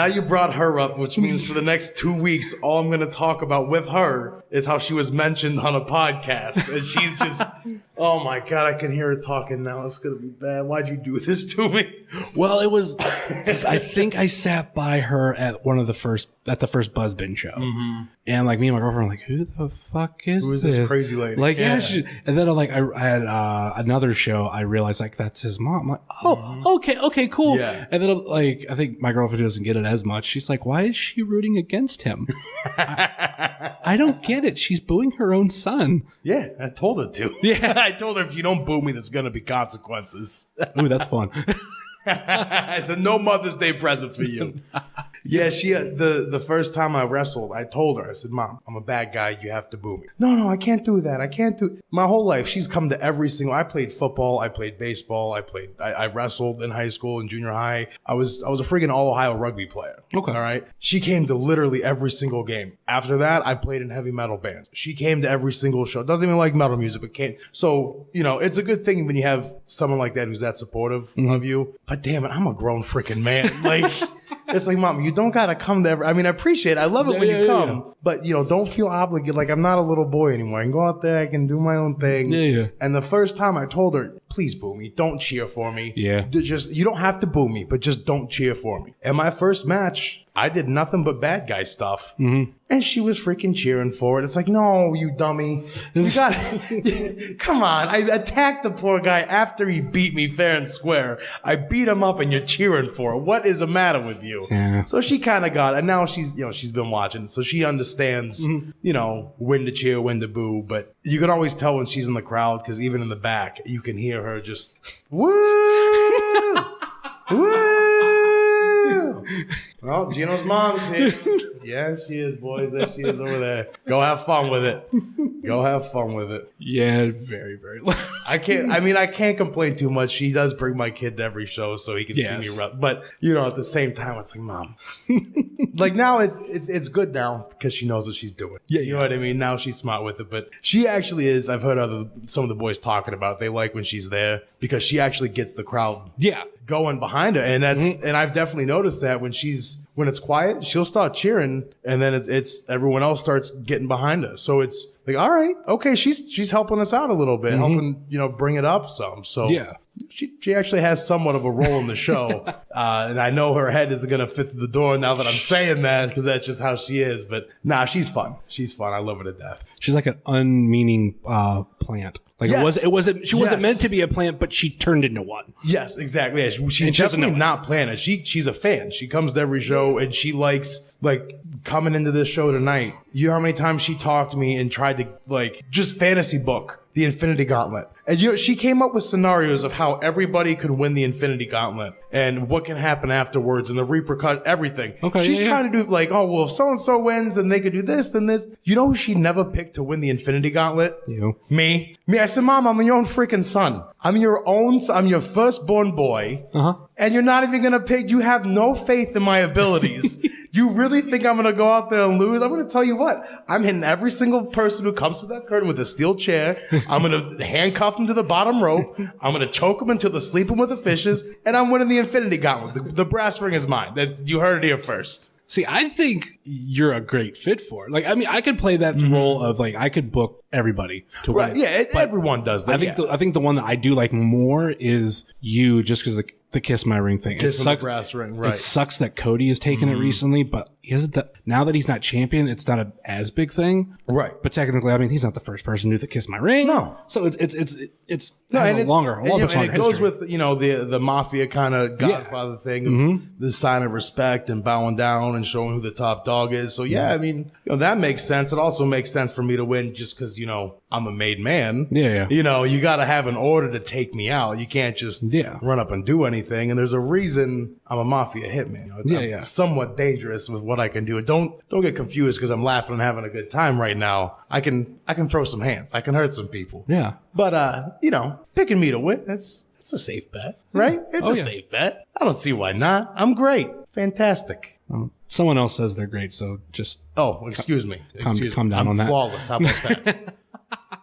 Speaker 1: you brought her up, which means for the next 2 weeks, all I'm going to talk about with her is how she was mentioned on a podcast. And she's just, oh my God, I can hear her talking now. It's going to be bad. Why'd you do this to me?
Speaker 3: Well, it was, because I think I sat by her at the first Buzzbin show. And like me and my girlfriend were like, who the fuck is this?
Speaker 1: Who is this crazy lady?
Speaker 3: Like, and then I had another show. I realized like that's his mom. I'm like, oh, okay, cool. Yeah. And then like I think my girlfriend doesn't get it as much. She's like, why is she rooting against him? I don't get it. She's booing her own son.
Speaker 1: Yeah, I told her to.
Speaker 3: Yeah,
Speaker 1: I told her if you don't boo me, there's gonna be consequences.
Speaker 3: Ooh, that's fun.
Speaker 1: I said, no Mother's Day present for you. Yeah, she the first time I wrestled, I told her, I said, Mom, I'm a bad guy. You have to boo me. No, I can't do that. I can't do. My whole life, she's come to every single. I played football. I played baseball. I wrestled in high school and junior high. I was a freaking all Ohio rugby player. Okay, all right. She came to literally every single game. After that, I played in heavy metal bands. She came to every single show. Doesn't even like metal music, but came. So it's a good thing when you have someone like that who's that supportive of you. But damn it, I'm a grown freaking man. Like. It's like, Mom, you don't got to come to I appreciate it. I love it when you come. But, don't feel obligated. Like, I'm not a little boy anymore. I can go out there. I can do my own thing. Yeah. And the first time I told her, please boo me. Don't cheer for me. Yeah. You don't have to boo me, but just don't cheer for me. And my first match, I did nothing but bad guy stuff. And she was freaking cheering for it. It's like, no, you dummy. You got come on. I attacked the poor guy after he beat me fair and square. I beat him up and you're cheering for it. What is the matter with you? Yeah. So she kind of got it. And now she's been watching. So she understands, when to cheer, when to boo. But you can always tell when she's in the crowd because even in the back, you can hear her just, woo! Woo! Well, Gino's mom's here. Yeah, she is, boys. There she is over there. Go have fun with it. Go have fun with it.
Speaker 3: Yeah, very, very loud.
Speaker 1: I can't complain too much. She does bring my kid to every show so he can see me run. But, at the same time, it's like, Mom. Like, now it's good now because she knows what she's doing. Yeah, you know what I mean? Now she's smart with it. But she actually is. I've heard some of the boys talking about it. They like when she's there because she actually gets the crowd going behind her. And and I've definitely noticed that when it's quiet, she'll start cheering, and then it's everyone else starts getting behind her. So it's like, all right, okay, she's helping us out a little bit, helping bring it up some. So She actually has somewhat of a role in the show. And I know her head isn't going to fit through the door now that I'm saying that, because that's just how she is. But nah, she's fun. She's fun. I love her to death.
Speaker 3: She's like an unmeaning plant. Like she wasn't meant to be a plant, but she turned into one.
Speaker 1: Yes, exactly. Yeah, she's definitely not planted. She's a fan. She comes to every show and she likes like coming into this show tonight. You know how many times she talked to me and tried to like just fantasy book the Infinity Gauntlet. And you know, she came up with scenarios of how everybody could win the Infinity Gauntlet and what can happen afterwards and the repercussion, everything. Okay, she's trying to do like, oh, well, if so-and-so wins and they could do this, then this. You know who she never picked to win the Infinity Gauntlet?
Speaker 3: You.
Speaker 1: Me. I said, Mom, I'm your own freaking son. I'm your firstborn boy. Uh-huh. And you're not even going to pick, you have no faith in my abilities. You really think I'm going to go out there and lose? I'm going to tell you what, I'm hitting every single person who comes through that curtain with a steel chair. I'm going to handcuff them to the bottom rope. I'm going to choke them until they're sleeping with the fishes. And I'm winning the Infinity Gauntlet. The brass ring is mine. You heard it here first.
Speaker 3: See, I think you're a great fit for it. Like, I mean, I could play that role of like, I could book everybody to win.
Speaker 1: Right, yeah, everyone does that.
Speaker 3: I think the one that I do like more is you, just because the Kiss My Ring thing.
Speaker 1: Kiss the brass ring, right.
Speaker 3: It sucks that Cody has taken it recently, but he hasn't now that he's not champion, it's not as big thing.
Speaker 1: Right.
Speaker 3: But technically, I mean, he's not the first person to do the Kiss My Ring.
Speaker 1: No.
Speaker 3: So it's a longer history.
Speaker 1: It goes with, you know, the mafia kind of Godfather thing of the sign of respect and bowing down and showing who the top dog is. So yeah, I mean, you know, that makes sense. It also makes sense for me to win just because, you know, I'm a made man.
Speaker 3: Yeah.
Speaker 1: You know, you got to have an order to take me out. You can't just run up and do anything. And there's a reason I'm a mafia hitman. You know, I'm somewhat dangerous with what I can do. Don't get confused because I'm laughing and having a good time right now. I can throw some hands. I can hurt some people.
Speaker 3: Yeah.
Speaker 1: But you know, picking me to win, that's a safe bet, right? It's a safe bet. I don't see why not. I'm great. Fantastic.
Speaker 3: Someone else says they're great, so just
Speaker 1: excuse me.
Speaker 3: Calm down on that.
Speaker 1: I'm flawless. How about that?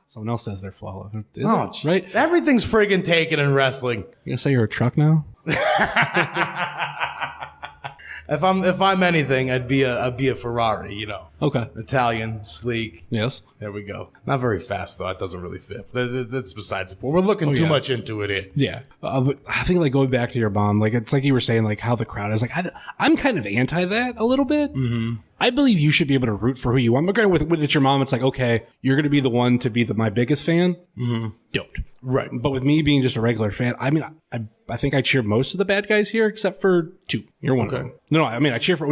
Speaker 3: Someone else says they're flawless.
Speaker 1: Right? Everything's friggin' taken in wrestling.
Speaker 3: You gonna say you're a truck now?
Speaker 1: If I'm anything, I'd be a Ferrari, you know.
Speaker 3: Okay.
Speaker 1: Italian, sleek.
Speaker 3: Yes.
Speaker 1: There we go. Not very fast though. That doesn't really fit. That's besides the point. We're looking too much into it here.
Speaker 3: Yeah. But I think like going back to your bomb, like it's like you were saying, like how the crowd is. Like I'm kind of anti that a little bit. Mm-hmm. I believe you should be able to root for who you want. But granted, with it's your mom, it's like, okay, you're going to be the one to be my biggest fan. Mm-hmm. Don't.
Speaker 1: Right.
Speaker 3: But with me being just a regular fan, I mean, I think I cheer most of the bad guys here except for two. You're one of them. No, I mean, I cheer for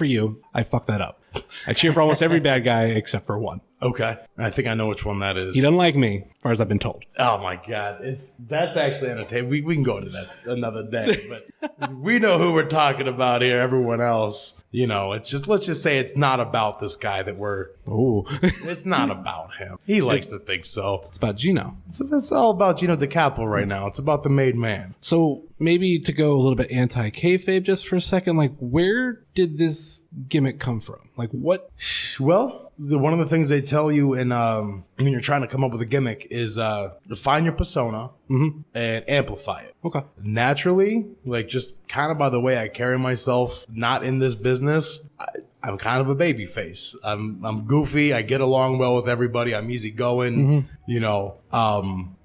Speaker 3: you. I fucked that up. I cheer for almost every bad guy except for one.
Speaker 1: Okay. I think I know which one that is.
Speaker 3: He doesn't like me, as far as I've been told.
Speaker 1: Oh my God. That's actually entertaining. We can go into that another day, but we know who we're talking about here. Everyone else, you know, let's just say it's not about this guy that it's not about him. He likes to think so.
Speaker 3: It's about Gino.
Speaker 1: It's all about Gino DeCapo right now. It's about the made man.
Speaker 3: So maybe to go a little bit anti-kayfabe just for a second, like where did this gimmick come from? Like what?
Speaker 1: Well, one of the things they tell you when you're trying to come up with a gimmick is define your persona and amplify it.
Speaker 3: Okay.
Speaker 1: Naturally, like just kind of by the way I carry myself, not in this business, I'm kind of a baby face. I'm goofy. I get along well with everybody. I'm easygoing, you know.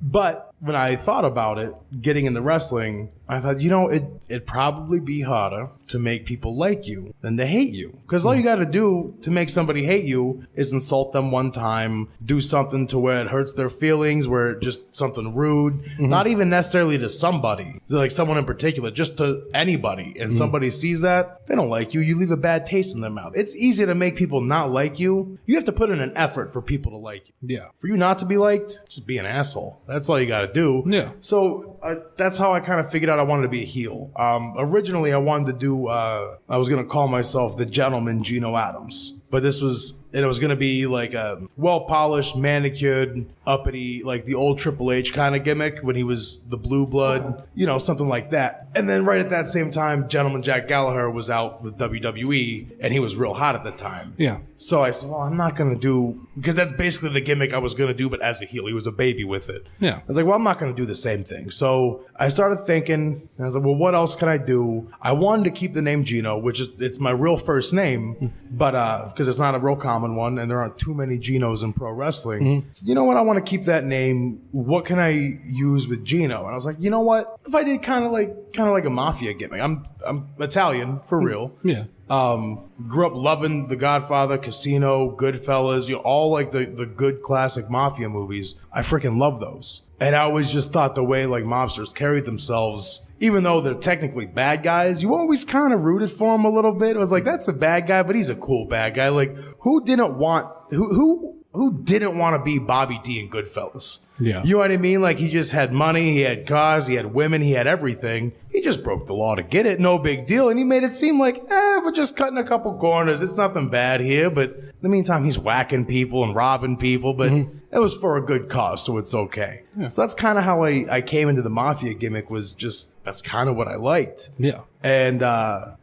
Speaker 1: But when I thought about it, getting into wrestling, I thought, you know, it'd probably be harder to make people like you than to hate you. Because all you got to do to make somebody hate you is insult them one time, do something to where it hurts their feelings, where it just something rude, not even necessarily to somebody, like someone in particular, just to anybody. And somebody sees that, they don't like you, you leave a bad taste in their mouth. It's easy to make people not like you. You have to put in an effort for people to like you.
Speaker 3: Yeah.
Speaker 1: For you not to be liked, just be an asshole. That's all you got to do.
Speaker 3: Yeah.
Speaker 1: So that's how I kind of figured out I wanted to be a heel. Originally, I wanted to do, I was going to call myself the Gentleman Gino Adams. But it was going to be like a well-polished, manicured, uppity, like the old Triple H kind of gimmick when he was the blue blood, you know, something like that. And then right at that same time, Gentleman Jack Gallagher was out with WWE, and he was real hot at the time.
Speaker 3: Yeah.
Speaker 1: So I said, well, I'm not going to do, because that's basically the gimmick I was going to do, but as a heel. He was a baby with it.
Speaker 3: Yeah.
Speaker 1: I was like, well, I'm not going to do the same thing. So I started thinking, and I was like, well, what else can I do? I wanted to keep the name Gino, which is, it's my real first name, but, because it's not a real common one, and there aren't too many Ginos in pro wrestling. So, you know what? I want want to keep that name. What can I use with Gino? And I was like, you know what? If I did kind of like a mafia gimmick. I'm Italian for real.
Speaker 3: Yeah.
Speaker 1: Grew up loving The Godfather, Casino, Goodfellas, all like the good classic mafia movies. I freaking love those. And I always just thought the way like mobsters carried themselves, even though they're technically bad guys, you always kind of rooted for them a little bit. It was like, that's a bad guy, but he's a cool bad guy. Like, who didn't want to be Bobby D in Goodfellas?
Speaker 3: Yeah.
Speaker 1: You know what I mean? Like, he just had money, he had cars, he had women, he had everything. He just broke the law to get it, no big deal. And he made it seem like, we're just cutting a couple corners. It's nothing bad here. But in the meantime, he's whacking people and robbing people. But it was for a good cause, so it's okay. Yeah. So that's kind of how I came into the mafia gimmick, was just, that's kind of what I liked.
Speaker 3: Yeah.
Speaker 1: And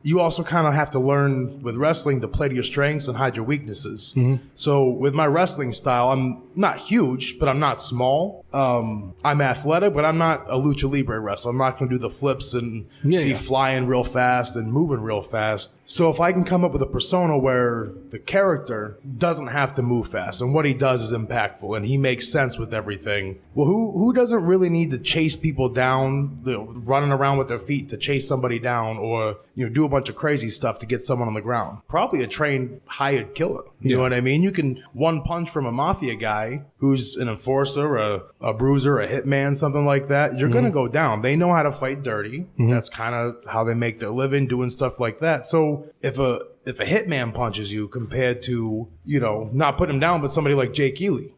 Speaker 1: you also kind of have to learn with wrestling to play to your strengths and hide your weaknesses. So with my wrestling style, I'm not huge, but I'm not small. I'm athletic, but I'm not a lucha libre wrestler. I'm not going to do the flips and be flying real fast and moving real fast. So if I can come up with a persona where the character doesn't have to move fast and what he does is impactful and he makes sense with everything, well, who doesn't really need to chase people down, running around with their feet to chase somebody down, or do a bunch of crazy stuff to get someone on the ground? Probably a trained, hired killer. You know what I mean? You can one punch from a mafia guy who's an enforcer, a bruiser, a hitman, something like that. You're going to go down. They know how to fight dirty. That's kind of how they make their living, doing stuff like that. So if a hitman punches you, compared to, not put him down, but somebody like Jake Ely,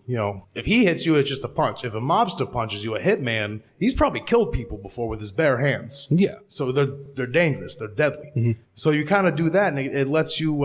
Speaker 1: if he hits you, it's just a punch. If a mobster punches you, a hitman, he's probably killed people before with his bare hands. Yeah. So they're dangerous. They're deadly. So you kind of do that, and it lets you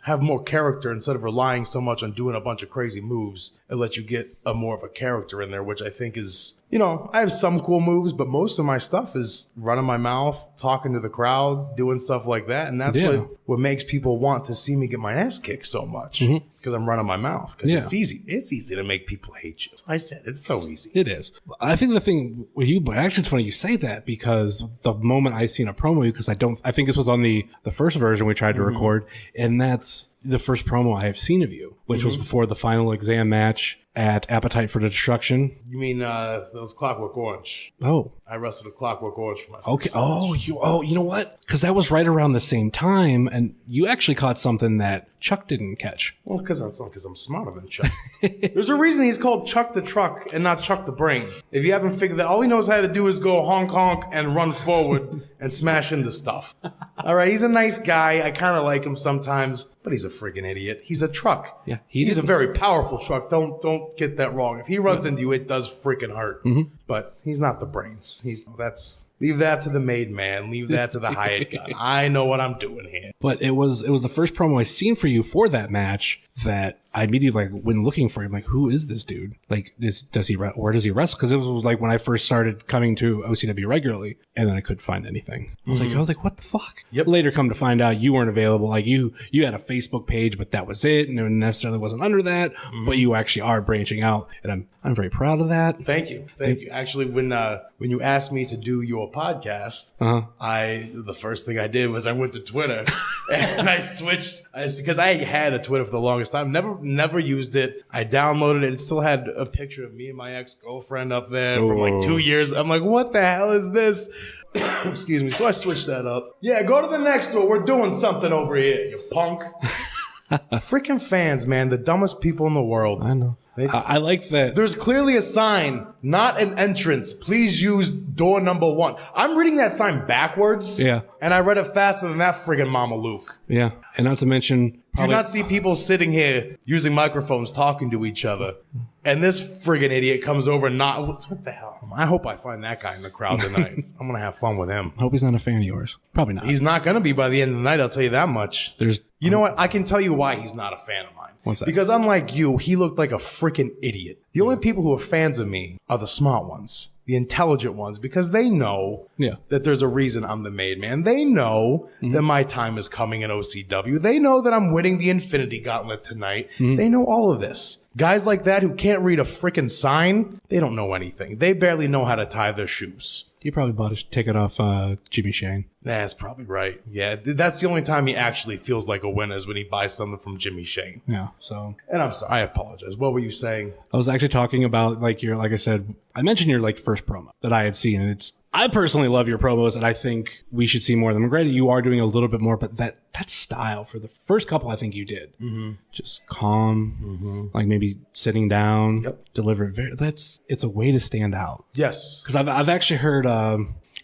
Speaker 1: have more character instead of relying so much on doing a bunch of crazy moves. It lets you get more of a character in there, which I think is, I have some cool moves, but most of my stuff is running my mouth, talking to the crowd, doing stuff like that. And that's what makes people want to see me get my ass kicked so much. It's because I'm running my mouth. Because it's easy. It's easy to make people hate you. I said it's so easy.
Speaker 3: It is. I think the thing with you, but actually it's funny you say that, because the moment I seen a promo, because I think this was on the first version we tried to record, and that's the first promo I have seen of you, which was before the final exam match at Appetite for Destruction.
Speaker 1: You mean that was Clockwork Orange?
Speaker 3: Oh,
Speaker 1: I wrestled a Clockwork Orange for my first
Speaker 3: okay.
Speaker 1: match.
Speaker 3: You know what? Because that was right around the same time, and you actually caught something that Chuck didn't catch.
Speaker 1: Well, because I'm smarter than Chuck. There's a reason he's called Chuck the Truck and not Chuck the Brain. If you haven't figured that, all he knows how to do is go honk honk and run forward and smash into stuff. All right, he's a nice guy. I kind of like him sometimes, but he's a freaking idiot. He's a truck.
Speaker 3: Yeah,
Speaker 1: he's a very powerful truck. Don't get that wrong. If he runs into you, it does freaking hurt. But he's not the brains. Leave that to the made man. Leave that to the hired gun. I know what I'm doing here.
Speaker 3: But it was the first promo I seen for you for that match that I immediately, when looking for him, who is this dude? Where does he wrestle? Because it was like when I first started coming to OCW regularly, and then I couldn't find anything. I was like, what the fuck?
Speaker 1: Yep.
Speaker 3: Later, come to find out you weren't available. You had a Facebook page, but that was it, and it necessarily wasn't under that. But you actually are branching out, and I'm very proud of that.
Speaker 1: Thank you. Actually, when you asked me to do your podcast, the first thing I did was I went to Twitter and I switched, because I had a Twitter for the longest time. Never used it. I downloaded it. It still had a picture of me and my ex-girlfriend up there from 2 years. I'm like, what the hell is this? Excuse me. So I switched that up. Yeah, go to the next door. We're doing something over here, you punk. Freaking fans, man. The dumbest people in the world.
Speaker 3: I know. I like that.
Speaker 1: There's clearly a sign, not an entrance. Please use door number 1. I'm reading that sign backwards.
Speaker 3: Yeah.
Speaker 1: And I read it faster than that friggin' Mama Luke.
Speaker 3: Yeah. And not to mention,
Speaker 1: do not see people sitting here using microphones talking to each other. And this friggin' idiot comes over and what the hell? I hope I find that guy in the crowd tonight. I'm going to have fun with him.
Speaker 3: I hope he's not a fan of yours. Probably not.
Speaker 1: He's not going to be by the end of the night, I'll tell you that much. You know what? I can tell you why he's not a fan of mine.
Speaker 3: What's that?
Speaker 1: Because unlike you, he looked like a freaking idiot. The only people who are fans of me are the smart ones, the intelligent ones, because they know that there's a reason I'm the made man. They know that my time is coming in OCW. They know that I'm winning the Infinity Gauntlet tonight. They know all of this. Guys like that who can't read a freaking sign, they don't know anything. They barely know how to tie their shoes.
Speaker 3: He probably bought a ticket off Jimmy Shane.
Speaker 1: That's probably right. Yeah, that's the only time he actually feels like a winner is when he buys something from Jimmy Shane.
Speaker 3: Yeah, so.
Speaker 1: And I'm sorry, I apologize. What were you saying?
Speaker 3: I was actually talking about, like I said, I mentioned your, first promo that I had seen, and I personally love your promos, and I think we should see more of them. Granted, you are doing a little bit more, but that style for the first couple, I think you did. Mm-hmm. Just calm, like maybe sitting down, deliver it. It's a way to stand out.
Speaker 1: Yes.
Speaker 3: Because I've actually heard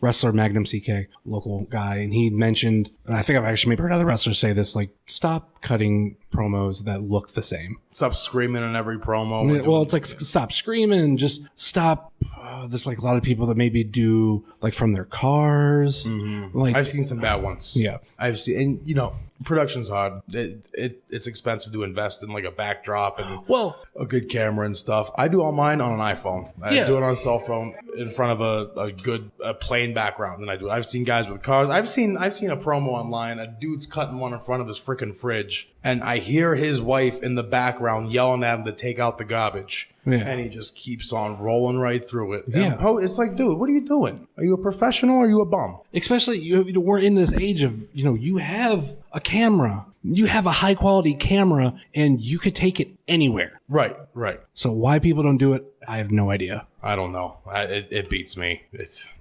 Speaker 3: wrestler Magnum CK, local guy, and he mentioned, and I think I've actually maybe heard other wrestlers say this, stop cutting promos that look the same.
Speaker 1: Stop screaming in every promo.
Speaker 3: Well, it's stop screaming, just stop. There's a lot of people that maybe do from their cars. Mm-hmm.
Speaker 1: I've seen some bad ones.
Speaker 3: Yeah.
Speaker 1: I've seen, and production's hard. It's expensive to invest in a backdrop and a good camera and stuff. I do all mine on an iPhone. I do it on a cell phone in front of a good plain background. And I do it. I've seen guys with cars. I've seen a promo online. A dude's cutting one in front of his freaking fridge, and I hear his wife in the background yelling at him to take out the garbage. Yeah. And he just keeps on rolling right through it. Yeah. It's dude, what are you doing? Are you a professional or are you a bum?
Speaker 3: Especially, we're in this age of, you have a camera. You have a high quality camera and you could take it anywhere.
Speaker 1: Right.
Speaker 3: So why people don't do it, I have no idea.
Speaker 1: I don't know. It beats me.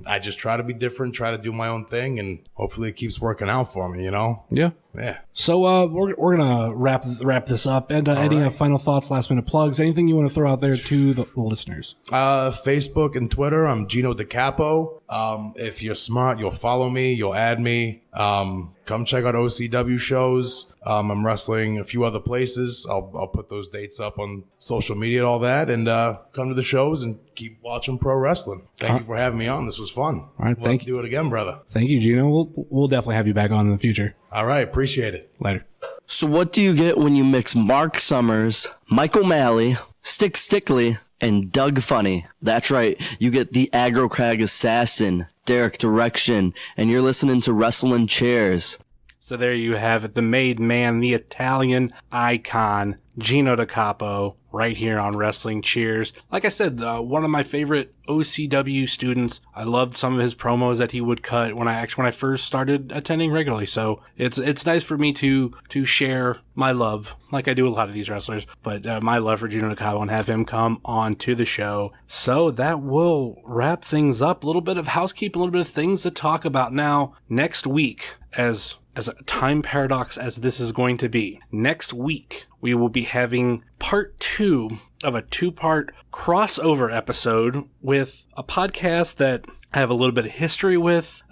Speaker 1: I just try to be different, try to do my own thing, and hopefully it keeps working out for me,
Speaker 3: Yeah.
Speaker 1: Yeah.
Speaker 3: So we're gonna wrap this up. And any final thoughts, last minute plugs, anything you want to throw out there to the listeners?
Speaker 1: Facebook and Twitter, I'm Gino DeCapo. If you're smart, you'll follow me, you'll add me. Come check out OCW shows. I'm wrestling a few other places. I'll put those dates up on social media and all that, and come to the shows and keep watching pro wrestling. Thank you for having me on. This was fun.
Speaker 3: All right, thank you.
Speaker 1: Do it again, brother.
Speaker 3: Thank you, Gino. We'll definitely have you back on in the future.
Speaker 1: All right, appreciate it.
Speaker 3: Later.
Speaker 5: So what do you get when you mix Mark Summers, Mike O'Malley, Stick Stickley, and Doug Funny? That's right, you get the Aggro Crag Assassin, Derek Direction, and you're listening to Wrestling Chairs.
Speaker 3: So there you have it, the made man, the Italian icon, Gino DeCapo, right here on Wrestling Cheers. Like I said, one of my favorite OCW students. I loved some of his promos that he would cut when I first started attending regularly. So it's nice for me to share my love, like I do a lot of these wrestlers, but my love for Gino DeCapo and have him come on to the show. So that will wrap things up. A little bit of housekeeping, a little bit of things to talk about now. Next week, as a time paradox as this is going to be, next week we will be having part 2 of a 2-part crossover episode with a podcast that I have a little bit of history with.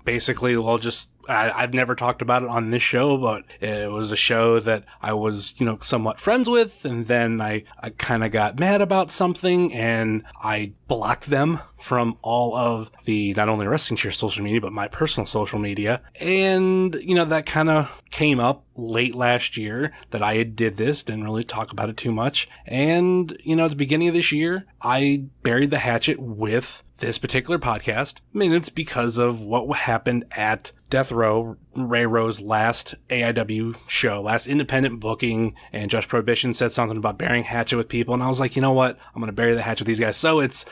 Speaker 3: Basically, I've never talked about it on this show, but it was a show that I was, somewhat friends with, and then I kind of got mad about something, and I blocked them from all of the, not only Wrestling Cheer social media, but my personal social media. And, that kind of came up late last year that I did this, didn't really talk about it too much. And, at the beginning of this year, I buried the hatchet with this particular podcast. I mean, it's because of what happened at Death Row, Ray Row's last AIW show, last independent booking, and Just Prohibition said something about burying hatchet with people, and I was like, you know what? I'm going to bury the hatchet with these guys. So it's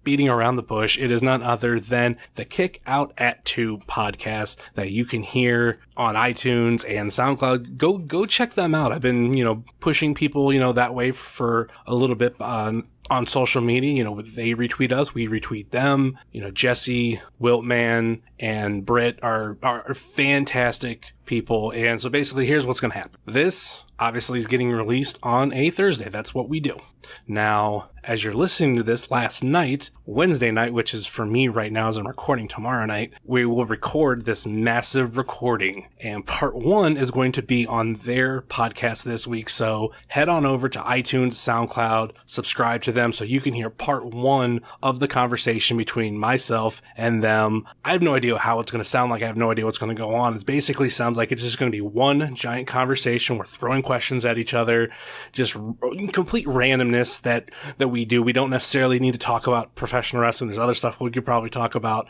Speaker 3: beating around the bush. It is none other than the Kick Out at 2 podcast that you can hear on iTunes and SoundCloud. Go check them out. I've been, pushing people, that way for a little bit on social media. They retweet us, we retweet them. Jesse, Wiltman, and Britt are fantastic people. And so basically, here's what's going to happen. This obviously is getting released on a Thursday. That's what we do. Now, as you're listening to this last night, Wednesday night, which is for me right now as I'm recording tomorrow night, we will record this massive recording. And part 1 is going to be on their podcast this week. So head on over to iTunes, SoundCloud, subscribe to them so you can hear part 1 of the conversation between myself and them. I have no idea how it's going to sound like. I have no idea what's going to go on. It basically sounds like it's just going to be one giant conversation. We're throwing questions at each other, just complete randomness that we do. We don't necessarily need to talk about professional wrestling. There's other stuff we could probably talk about.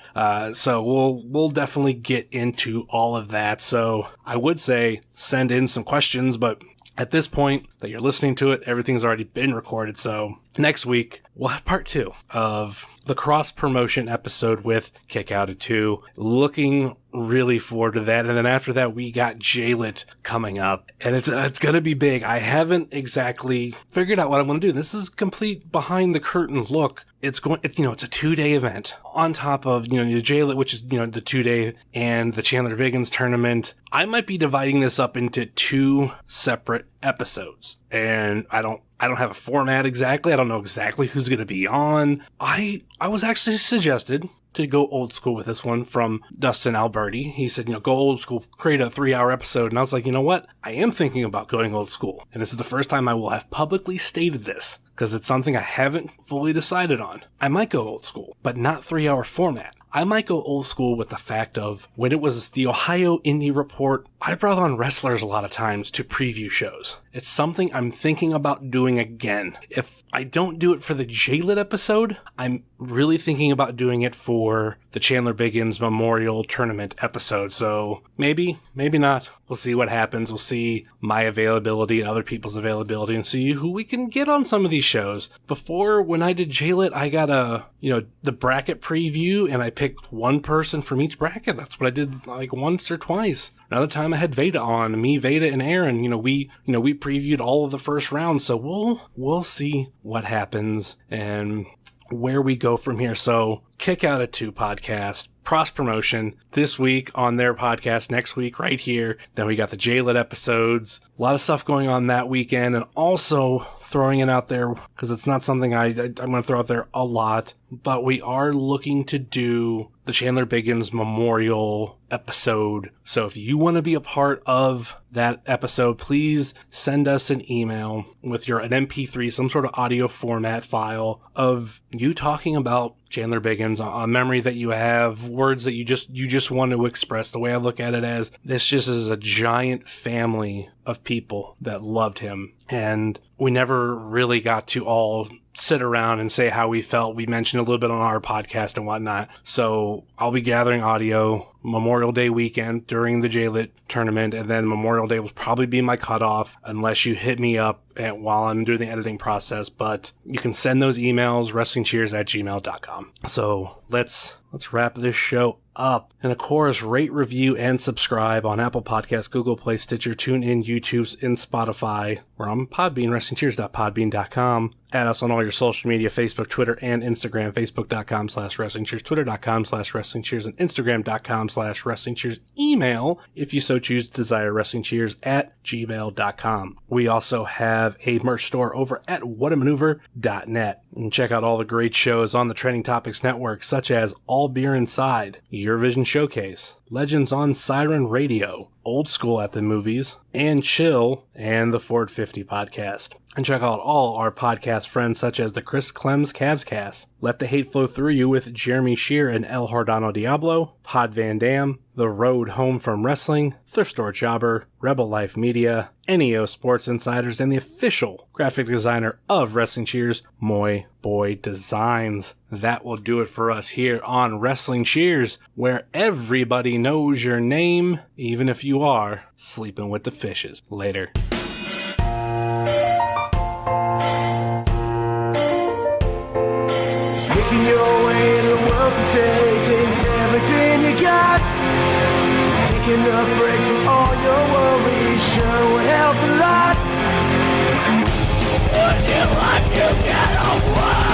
Speaker 3: So we'll definitely get into all of that. So I would say send in some questions, but at this point, that you're listening to it, everything's already been recorded. So next week, we'll have part 2 of the cross-promotion episode with Kick Out at 2. Looking really forward to that. And then after that, we got JLIT coming up. And it's going to be big. I haven't exactly figured out what I want to do. This is complete behind-the-curtain look. It's a 2-day event on top of, the JLIT, which is, the 2-day, and the Chandler Biggins tournament. I might be dividing this up into 2 separate episodes. And I don't have a format exactly. I don't know exactly who's going to be on. I was actually suggested to go old school with this one from Dustin Alberti. He said, go old school, create a 3-hour episode. And I was like, you know what? I am thinking about going old school. And this is the first time I will have publicly stated this, because it's something I haven't fully decided on. I might go old school, but not 3-hour format. I might go old school with the fact of when it was the Ohio Indie Report, I brought on wrestlers a lot of times to preview shows. It's something I'm thinking about doing again. If I don't do it for the JLIT episode, I'm really thinking about doing it for the Chandler Biggins Memorial Tournament episode. So maybe, maybe not. We'll see what happens. We'll see my availability and other people's availability and see who we can get on some of these shows. Before, when I did JLIT, I got the bracket preview and I picked one person from each bracket. That's what I did like once or twice. Another time I had Veda on, me, Veda, and Aaron. We previewed all of the first round. So we'll see what happens and where we go from here. So Kick Out at 2 podcast, cross promotion this week on their podcast, next week right here. Then we got the JLIT episodes, a lot of stuff going on that weekend, and also throwing it out there because it's not something I'm going to throw out there a lot, but we are looking to do the Chandler Biggins Memorial episode. So if you want to be a part of that episode, please send us an email with an MP3, some sort of audio format file of you talking about Chandler Biggins, a memory that you have, words that you just want to express. The way I look at it as this just is a giant family of people that loved him. And we never really got to all sit around and say how we felt. We mentioned a little bit on our podcast and whatnot. So I'll be gathering audio Memorial Day weekend during the JLIT tournament, and then Memorial Day will probably be my cutoff unless you hit me up while I'm doing the editing process. But you can send those emails, wrestlingcheers@gmail.com. So let's wrap this show up. And of course, rate, review, and subscribe on Apple Podcasts, Google Play, Stitcher, TuneIn, YouTube, and Spotify. We're on Podbean, wrestlingcheers.podbean.com. Add us on all your social media, Facebook, Twitter, and Instagram, facebook.com/wrestlingcheers, twitter.com/wrestlingcheers, and instagram.com/wrestlingcheers. Email, if you so choose to desire, wrestlingcheers@gmail.com. We also have a merch store over at whatamaneuver.net. And check out all the great shows on the Trending Topics Network, such as All Beer Inside, Eurovision Showcase, Legends on Siren Radio, Old School at the Movies, and Chill, and the Ford 50 podcast. And check out all our podcast friends such as the Chris Clem's Cavscast, Let the Hate Flow Through You with Jeremy Shear and El Hardano Diablo, Pod Van Dam, The Road Home from Wrestling, Thrift Store Jobber, Rebel Life Media, NEO Sports Insiders, and the official graphic designer of Wrestling Cheers, Moy Boy Designs. That will do it for us here on Wrestling Cheers, where everybody knows your name, even if you are sleeping with the fishes. Later.
Speaker 2: Making your way in the world today takes everything you got. Taking a break from all your worries sure would help a lot. Would you like to get away?